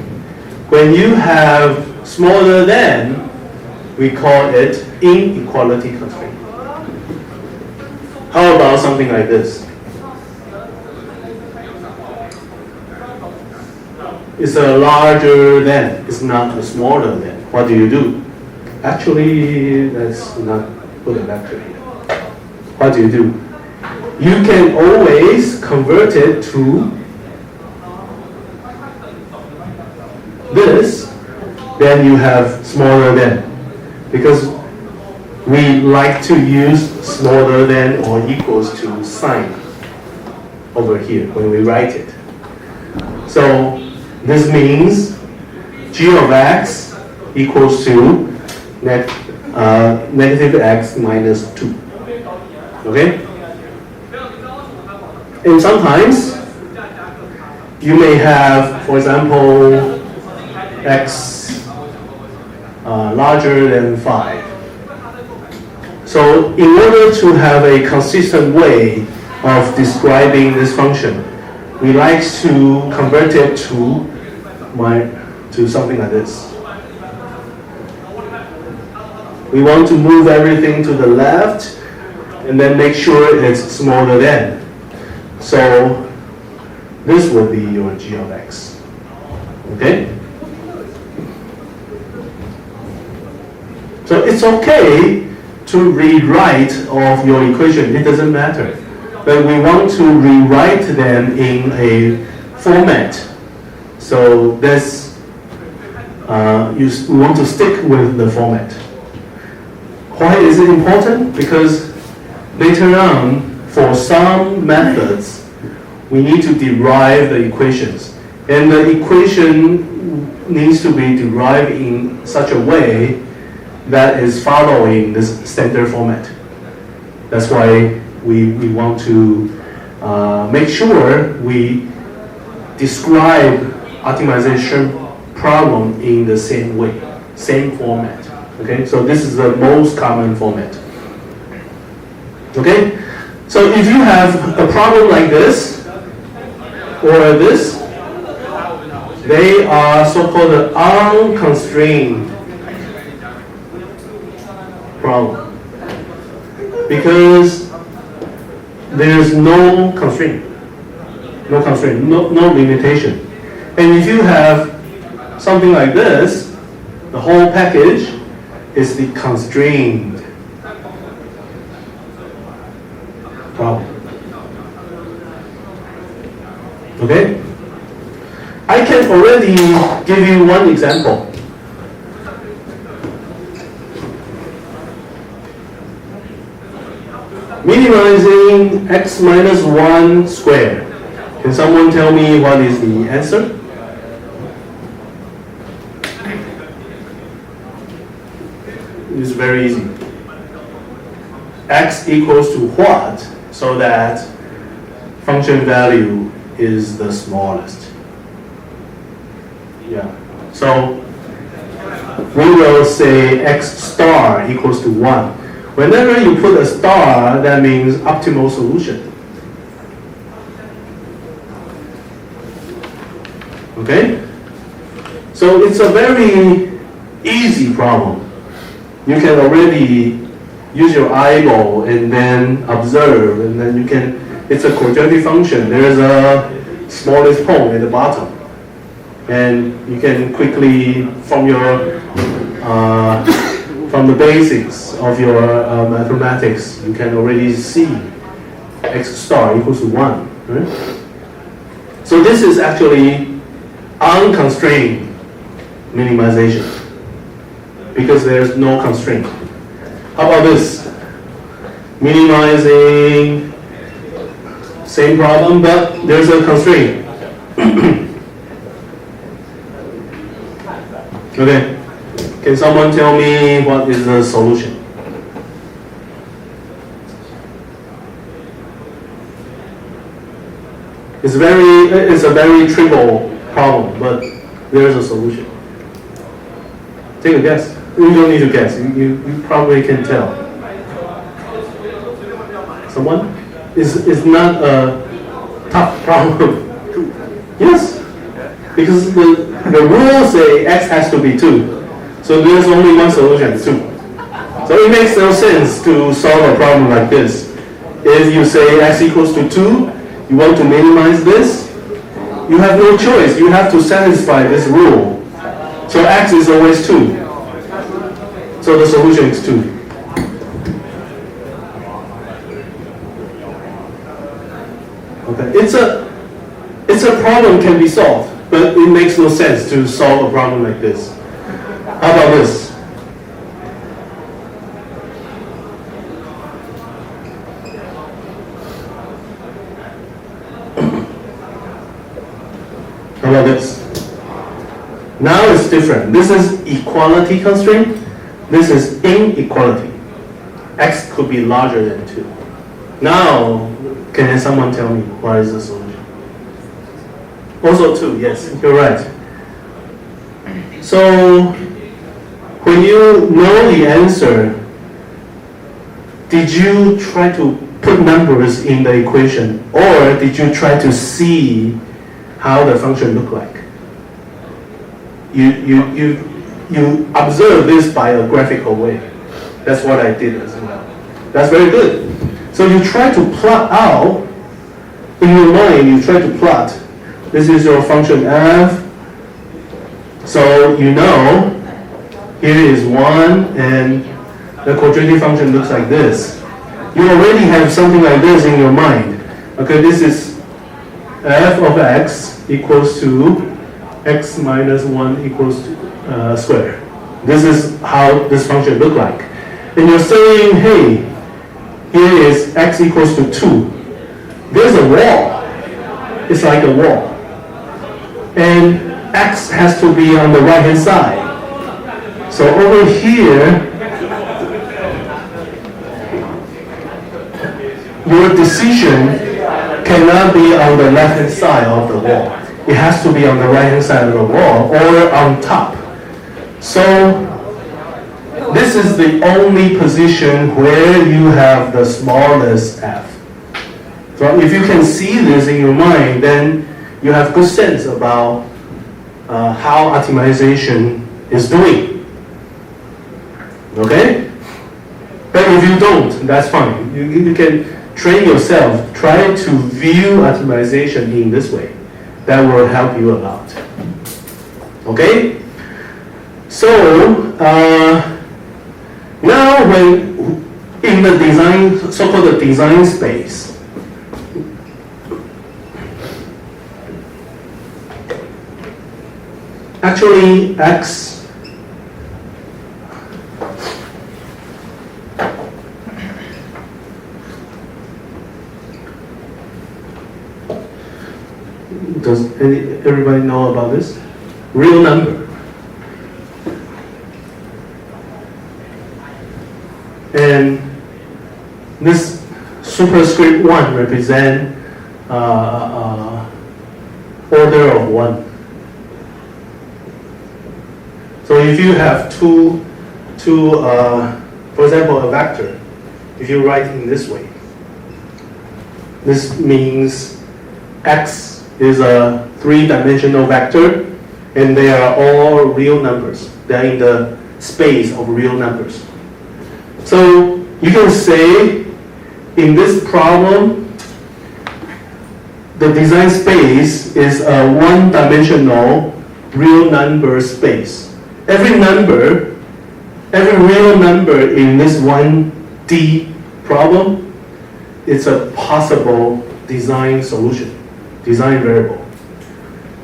When you have smaller than, we call it inequality constraint. How about something like this? It's a larger than, it's not a smaller than. What do? Actually, that's not put a lecture here. What do? You can always convert it to this, then you have smaller than. Because we like to use smaller than or equals to sign over here when we write it. So this means g of x equals to negative x minus 2. Okay? And sometimes you may have, for example, x larger than 5. So in order to have a consistent way of describing this function, we like to convert it to something like this. We want to move everything to the left and then make sure it's smaller than. So this would be your g of x. Okay? So it's okay to rewrite of your equation, it doesn't matter. But we want to rewrite them in a format. So that's, we want to stick with the format. Why is it important? Because later on, for some methods, we need to derive the equations. And the equation needs to be derived in such a way that is following this standard format. That's why we want to make sure we describe optimization problem in the same way, same format. Okay, so this is the most common format. Okay, so if you have a problem like this or this, they are so-called unconstrained problem because there's no constraint, no limitation. And if you have something like this, the whole package is the constrained problem. Okay? I can already give you one example. Minimizing x minus 1 squared. Can someone tell me what is the answer? It's very easy. X equals to what so that function value is the smallest? Yeah. So we will say x star equals to 1. Whenever you put a star, that means optimal solution. Okay? So it's a very easy problem. You can already use your eyeball and then observe, and then you can, it's a quadratic function. There's a smallest point at the bottom. And you can quickly, from the basics of your mathematics, you can already see x star equals to 1. Right? So this is actually unconstrained minimization because there's no constraint. How about this? Minimizing, same problem, but there's a constraint. Okay. Can someone tell me what is the solution? It's a very trivial problem, but there's a solution. Take a guess. You don't need to guess. You probably can tell. Someone? It's not a tough problem. Yes. Because the rules say x has to be 2. So there's only one solution, 2. So it makes no sense to solve a problem like this. If you say x equals to 2, you want to minimize this, you have no choice. You have to satisfy this rule. So x is always 2. So the solution is 2. Okay. It's a problem can be solved, but it makes no sense to solve a problem like this. How about this? How about this? Now it's different. This is equality constraint. This is inequality. X could be larger than 2. Now, can someone tell me what is the solution? Also 2, yes, you're right. So, when you know the answer, did you try to put numbers in the equation, or did you try to see how the function look like? You observe this by a graphical way. That's what I did as well. That's very good. So you try to plot out, in your mind you try to plot, this is your function f, so you know, here is 1, and the quadratic function looks like this. You already have something like this in your mind. Okay, this is f of x equals to x minus 1 equals to square. This is how this function look like. And you're saying, hey, here is x equals to 2. There's a wall. It's like a wall. And x has to be on the right hand side. So over here, your decision cannot be on the left hand side of the wall. It has to be on the right hand side of the wall or on top. So this is the only position where you have the smallest f. So if you can see this in your mind, then you have good sense about how optimization is doing. Okay? But if you don't, that's fine. You can train yourself, try to view optimization in this way. That will help you a lot. Okay? So now when in the design, so-called design space, actually X does everybody know about this? Real number. And this superscript 1 represent order of 1. So if you have two for example, a vector, if you write in this way, this means X is a 3-dimensional vector, and they are all real numbers. They are in the space of real numbers. So you can say in this problem, the design space is a 1-dimensional real number space. Every real number in this 1D problem is a possible design solution, design variable.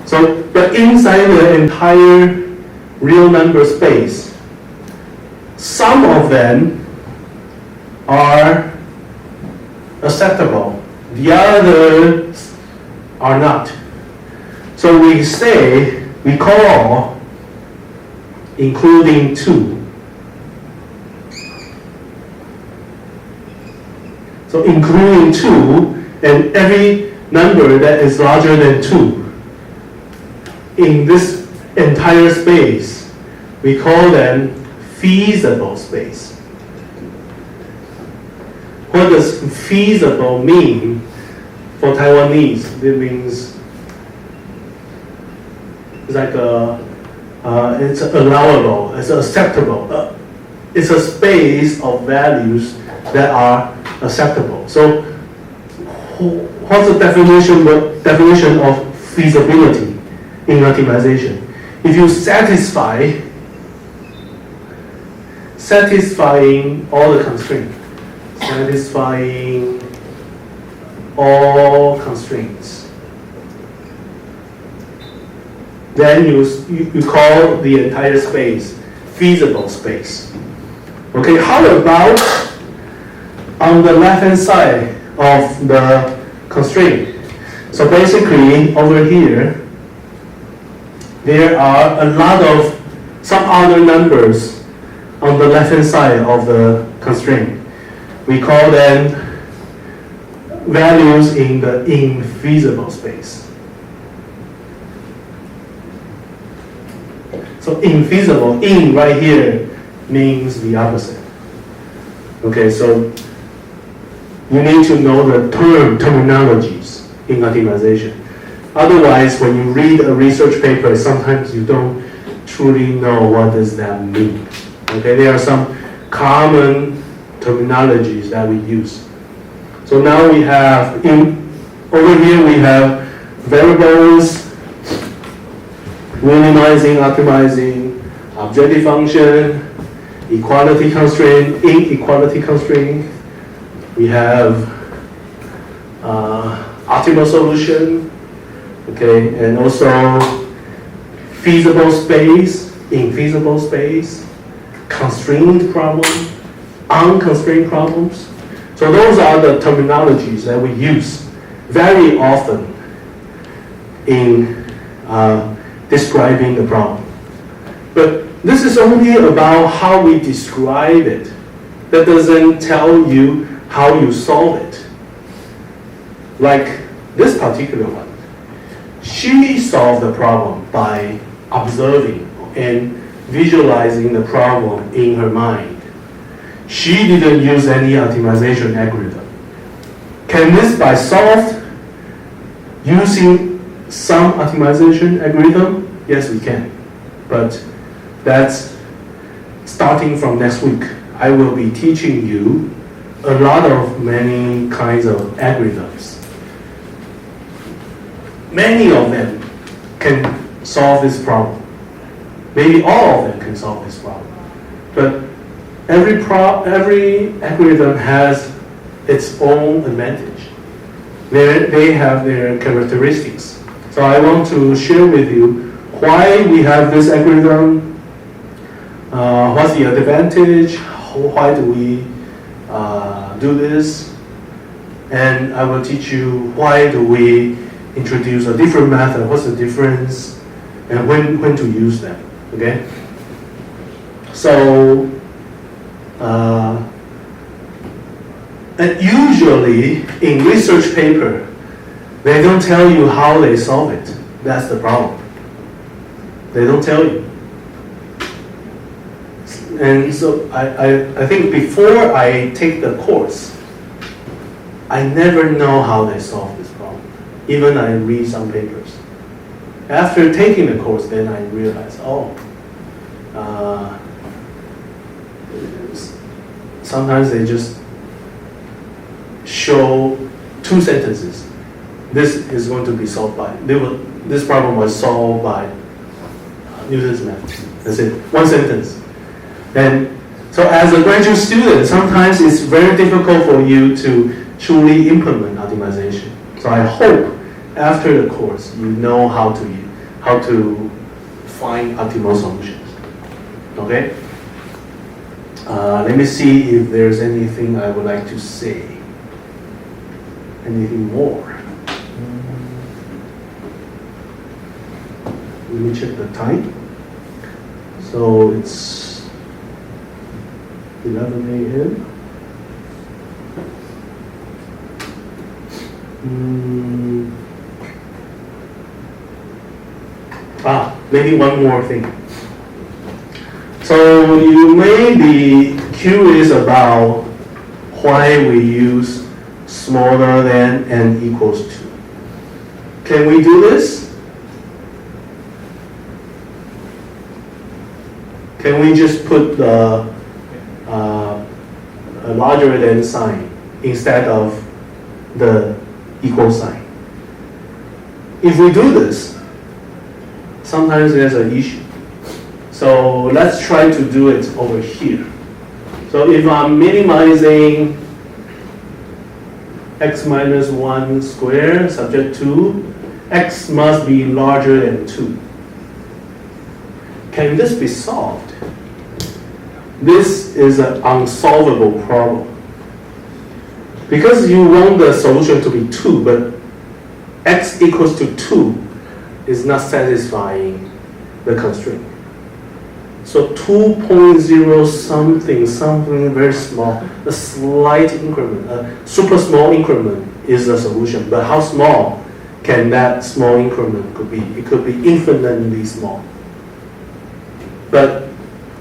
So, but inside the entire real number space, some of them are acceptable, the others are not. So we call including 2. So including 2, and every number that is larger than 2 in this entire space, we call them feasible space. What does feasible mean for Taiwanese? It means it's like it's allowable, it's acceptable. It's a space of values that are acceptable. So what's the definition of feasibility in optimization? If you satisfying all the constraints, satisfying all constraints, then you call the entire space feasible space. Okay, how about on the left-hand side of the constraint? So basically, over here, there are a lot of some other numbers on the left-hand side of the constraint. We call them values in the infeasible space. So infeasible, in right here, means the opposite. Okay, so you need to know the terminologies in optimization. Otherwise, when you read a research paper, sometimes you don't truly know what does that mean. Okay, there are some common terminologies that we use. So now we have, over here we have variables, minimizing, optimizing, objective function, equality constraint, inequality constraint. We have optimal solution, okay, and also feasible space, infeasible space, constrained problem, unconstrained problems. So those are the terminologies that we use very often in describing the problem. But this is only about how we describe it. That doesn't tell you how you solve it. Like this particular one. She solved the problem by observing and visualizing the problem in her mind. She didn't use any optimization algorithm. Can this be solved using some optimization algorithm? Yes, we can. But that's starting from next week. I will be teaching you a lot of many kinds of algorithms. Many of them can solve this problem. Maybe all of them can solve this problem. But every algorithm has its own advantage. They have their characteristics. So I want to share with you why we have this algorithm, what's the advantage, why do we do this, and I will teach you why do we introduce a different method, what's the difference, and when to use them, okay? So, and usually in research paper, they don't tell you how they solve it. That's the problem. They don't tell you. And so I think before I take the course, I never know how they solve this problem. Even I read some papers. After taking the course, then I realize, sometimes they just show 2 sentences. This is going to be solved by, this problem was solved by Newton's method. That's it, 1 sentence. And so as a graduate student, sometimes it's very difficult for you to truly implement optimization. So I hope after the course, you know how to find optimal solutions. Okay? Let me see if there's anything I would like to say. Anything more? Let me check the time. So it's 11 a.m. Maybe one more thing. So you may be curious about why we use smaller than and equals to. Can we do this? Can we just put the a larger than sign instead of the equal sign? If we do this, sometimes there's an issue. So let's try to do it over here. So if I'm minimizing x minus 1 squared subject to x must be larger than 2. Can this be solved? This is an unsolvable problem. Because you want the solution to be 2, but x equals to 2 is not satisfying the constraint. So 2.0 something very small, a slight increment, a super small increment is the solution. But how small can that small increment could be? It could be infinitely small. But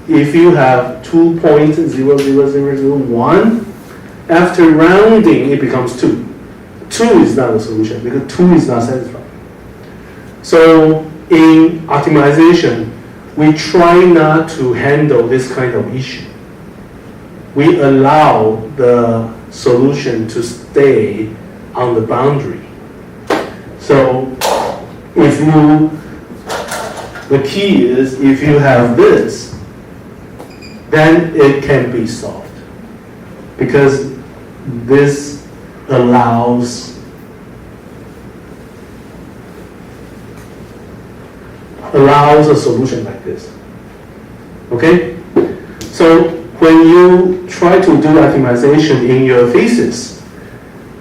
if you have 2.00001, after rounding it becomes 2. 2 is not the solution because 2 is not satisfying. So in optimization, we try not to handle this kind of issue. We allow the solution to stay on the boundary. So the key is if you have this, then it can be solved. Because this allows a solution like this. Okay? So when you try to do optimization in your thesis,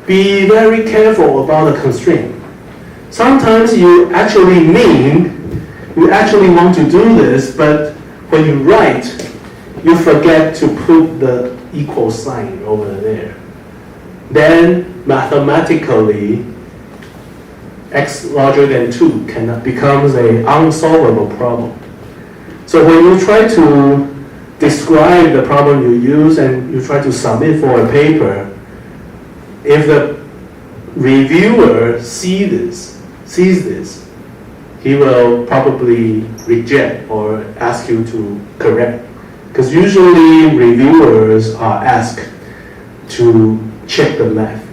be very careful about the constraint. Sometimes you actually want to do this, but when you write, you forget to put the equal sign over there. Then mathematically, x larger than 2 becomes an unsolvable problem. So when you try to describe the problem you use and you try to submit for a paper, if the reviewer sees this, he will probably reject or ask you to correct. Because usually reviewers are asked to check the math.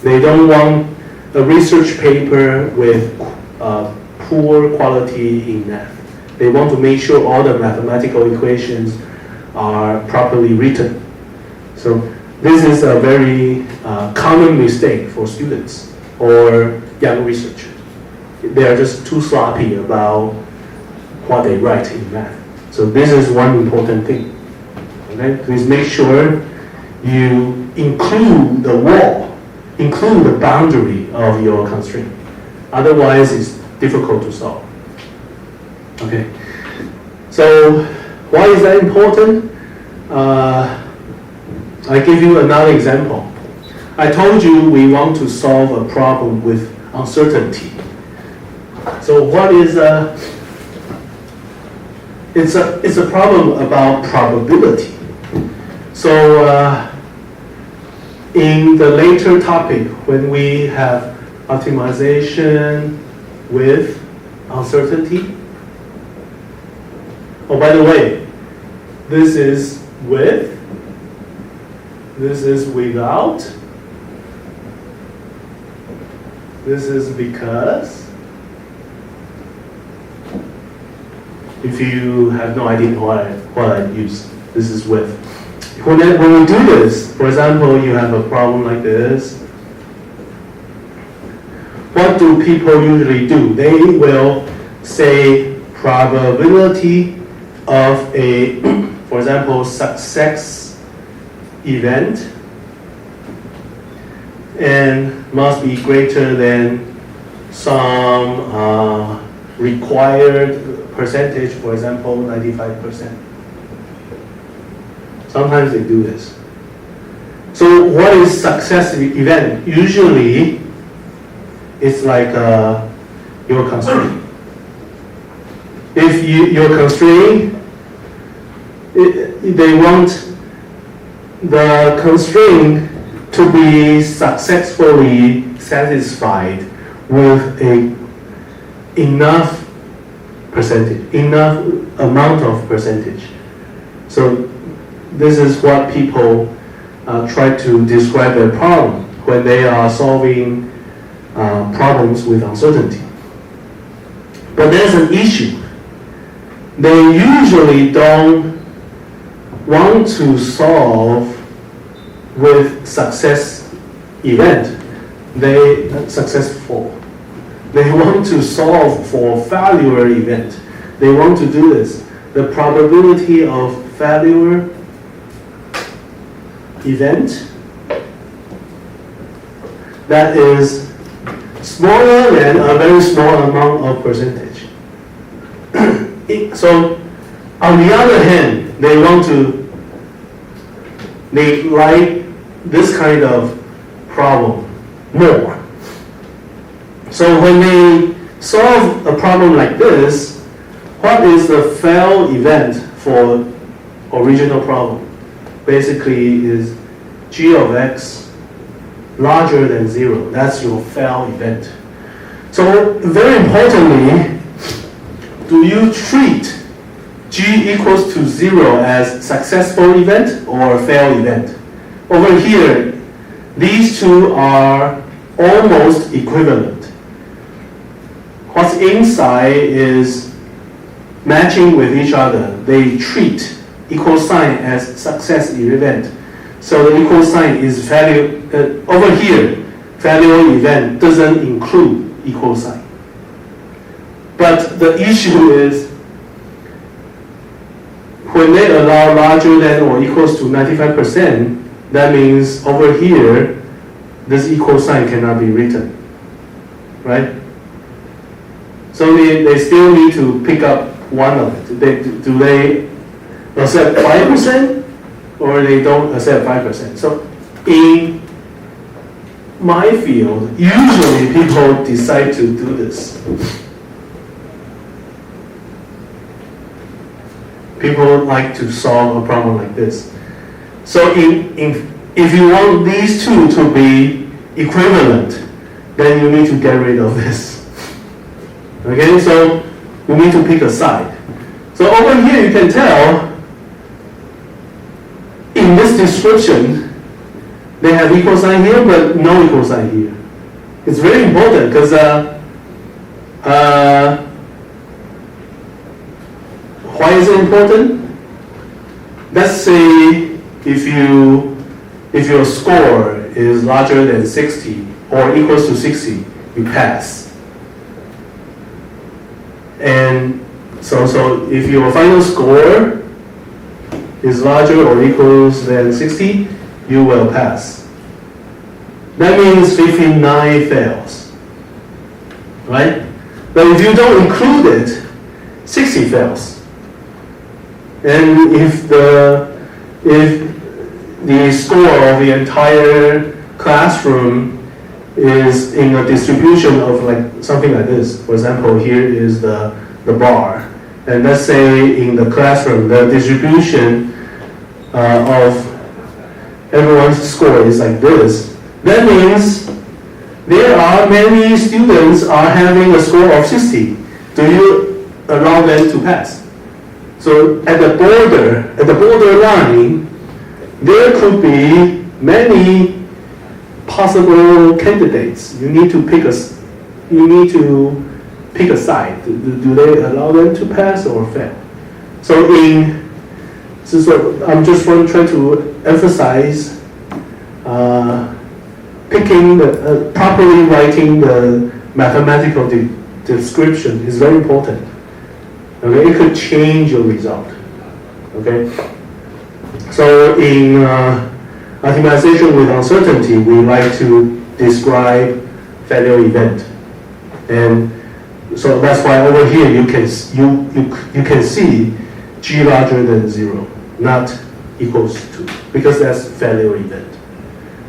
They don't want a research paper with poor quality in math. They want to make sure all the mathematical equations are properly written. So this is a very common mistake for students or young researchers. They are just too sloppy about what they write in math. So this is one important thing. Okay? Please make sure you include the wall, include the boundary of your constraint. Otherwise, it's difficult to solve. Okay. So why is that important? I give you another example. I told you we want to solve a problem with uncertainty. So what is it's a problem about probability. So in the later topic, when we have optimization with uncertainty. Oh, by the way, this is with, this is without, this is because. If you have no idea what I use, this is with. When we do this, for example, you have a problem like this. What do people usually do? They will say probability of a, for example, success event and must be greater than some required percentage, for example, 95%. Sometimes they do this. So what is success event? Usually, it's like your constraint. If your constraint, they want the constraint to be successfully satisfied with enough percentage, enough amount of percentage. So this is what people try to describe their problem when they are solving problems with uncertainty. But there's an issue. They usually don't want to solve with success event. Successful. They want to solve for failure event. They want to do this. The probability of failure event that is smaller than a very small amount of percentage. So on the other hand, they like this kind of problem more. So when they solve a problem like this, what is the fail event for original problem? Basically is g of x larger than 0. That's your fail event. So very importantly, do you treat g equals to 0 as successful event or fail event? Over here, these two are almost equivalent. What's inside is matching with each other. They treat equal sign as success event. So the equal sign is value, over here, value event doesn't include equal sign. But the issue is when they allow larger than or equals to 95%, that means over here, this equal sign cannot be written, right? So they still need to pick up one of it. Do they accept 5% or they don't accept 5%? So in my field, usually people decide to do this. People like to solve a problem like this. So if you want these two to be equivalent, then you need to get rid of this. Okay, so we need to pick a side. So over here you can tell, in this description, they have equal sign here, but no equal sign here. It's very important because Why is it important? Let's say if your score is larger than 60 or equals to 60, you pass. And so if your final score is larger or equals than 60, you will pass. That means 59 fails, right? But if you don't include it, 60 fails. And if the score of the entire classroom is in a distribution of like something like this, for example, here is the bar, and let's say in the classroom the distribution of everyone's score is like this, that means there are many students are having a score of 60. Do you allow them to pass? So at the borderline, there could be many possible candidates. You need to pick a side. Do they allow them to pass or fail? So I'm just trying to emphasize properly writing the mathematical description is very important. Okay, it could change your result. Okay, so in optimization with uncertainty, we like to describe failure event, and so that's why over here you can see G larger than 0, not equals to, because that's failure event.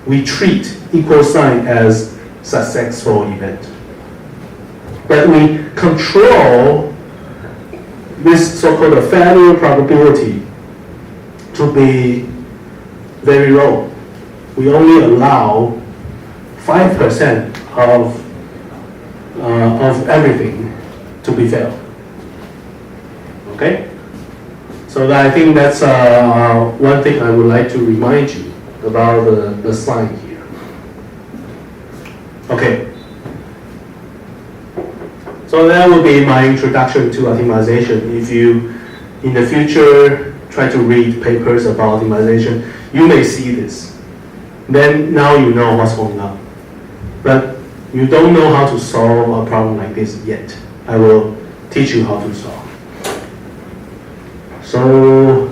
We treat equal sign as successful event, but we control this so-called failure probability to be very low. We only allow 5% of everything to be failed. Okay? So I think that's one thing I would like to remind you about the sign here. Okay. So that will be my introduction to optimization. If you, in the future, try to read papers about optimization, you may see this. Then now you know what's going on. But you don't know how to solve a problem like this yet. I will teach you how to solve. So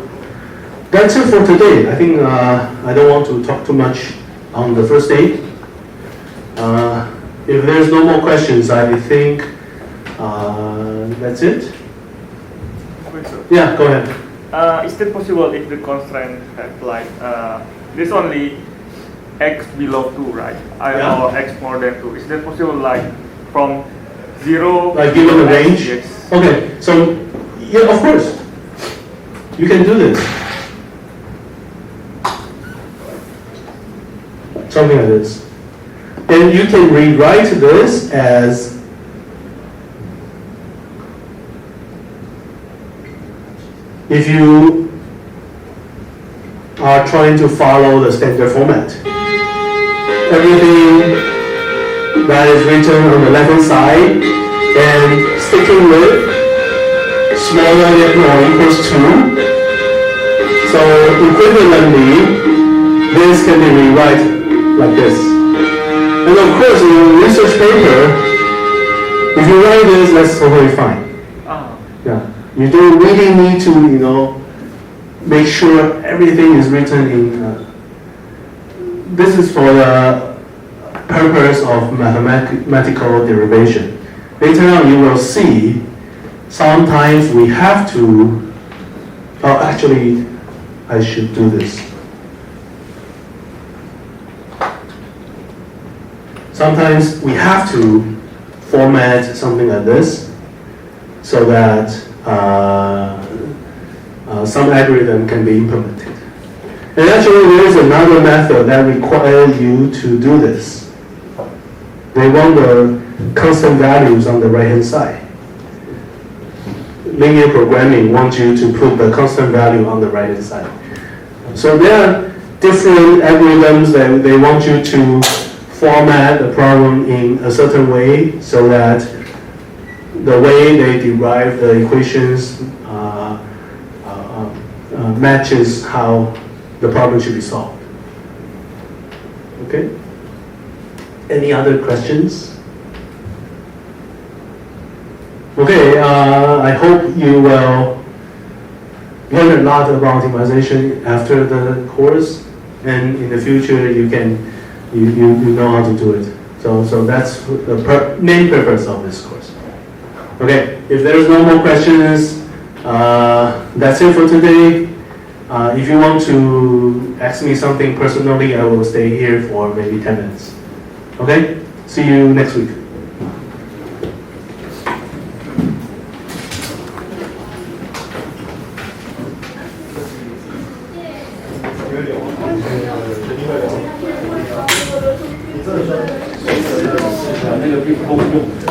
that's it for today. I think I don't want to talk too much on the first day. If there's no more questions, I think that's it.
Wait, sir.
Yeah, go ahead.
Is it possible if the constraint have like this only x below 2, right?
Yeah.
Or x more than 2. Is that possible like from 0
Like given the
to x?
range?
Yes.
Okay, so yeah, of course. You can do this. Something like this. And you can rewrite this as if you are trying to follow the standard format. Everything that is written on the left-hand side and sticking with smaller than or equals to. So equivalently, this can be rewritten like this. And of course, in a research paper, if you write this, that's totally fine. Yeah, you don't really need to, make sure everything is written in. This is for the purpose of mathematical derivation. Later on, you will see. Sometimes we have to. Oh, actually, I should do this. Sometimes we have to format something like this so that some algorithm can be implemented. And actually there is another method that requires you to do this. They want the constant values on the right hand side. Linear programming wants you to put the constant value on the right hand side. So there are different algorithms that they want you to format the problem in a certain way so that the way they derive the equations matches how the problem should be solved. Okay? Any other questions? Okay, I hope you will learn a lot about optimization after the course, and in the future you know how to do it. So that's the main purpose of this course. Okay, if there is no more questions, that's it for today. If you want to ask me something personally, I will stay here for maybe 10 minutes. Okay? See you next week.
那个可以公用的。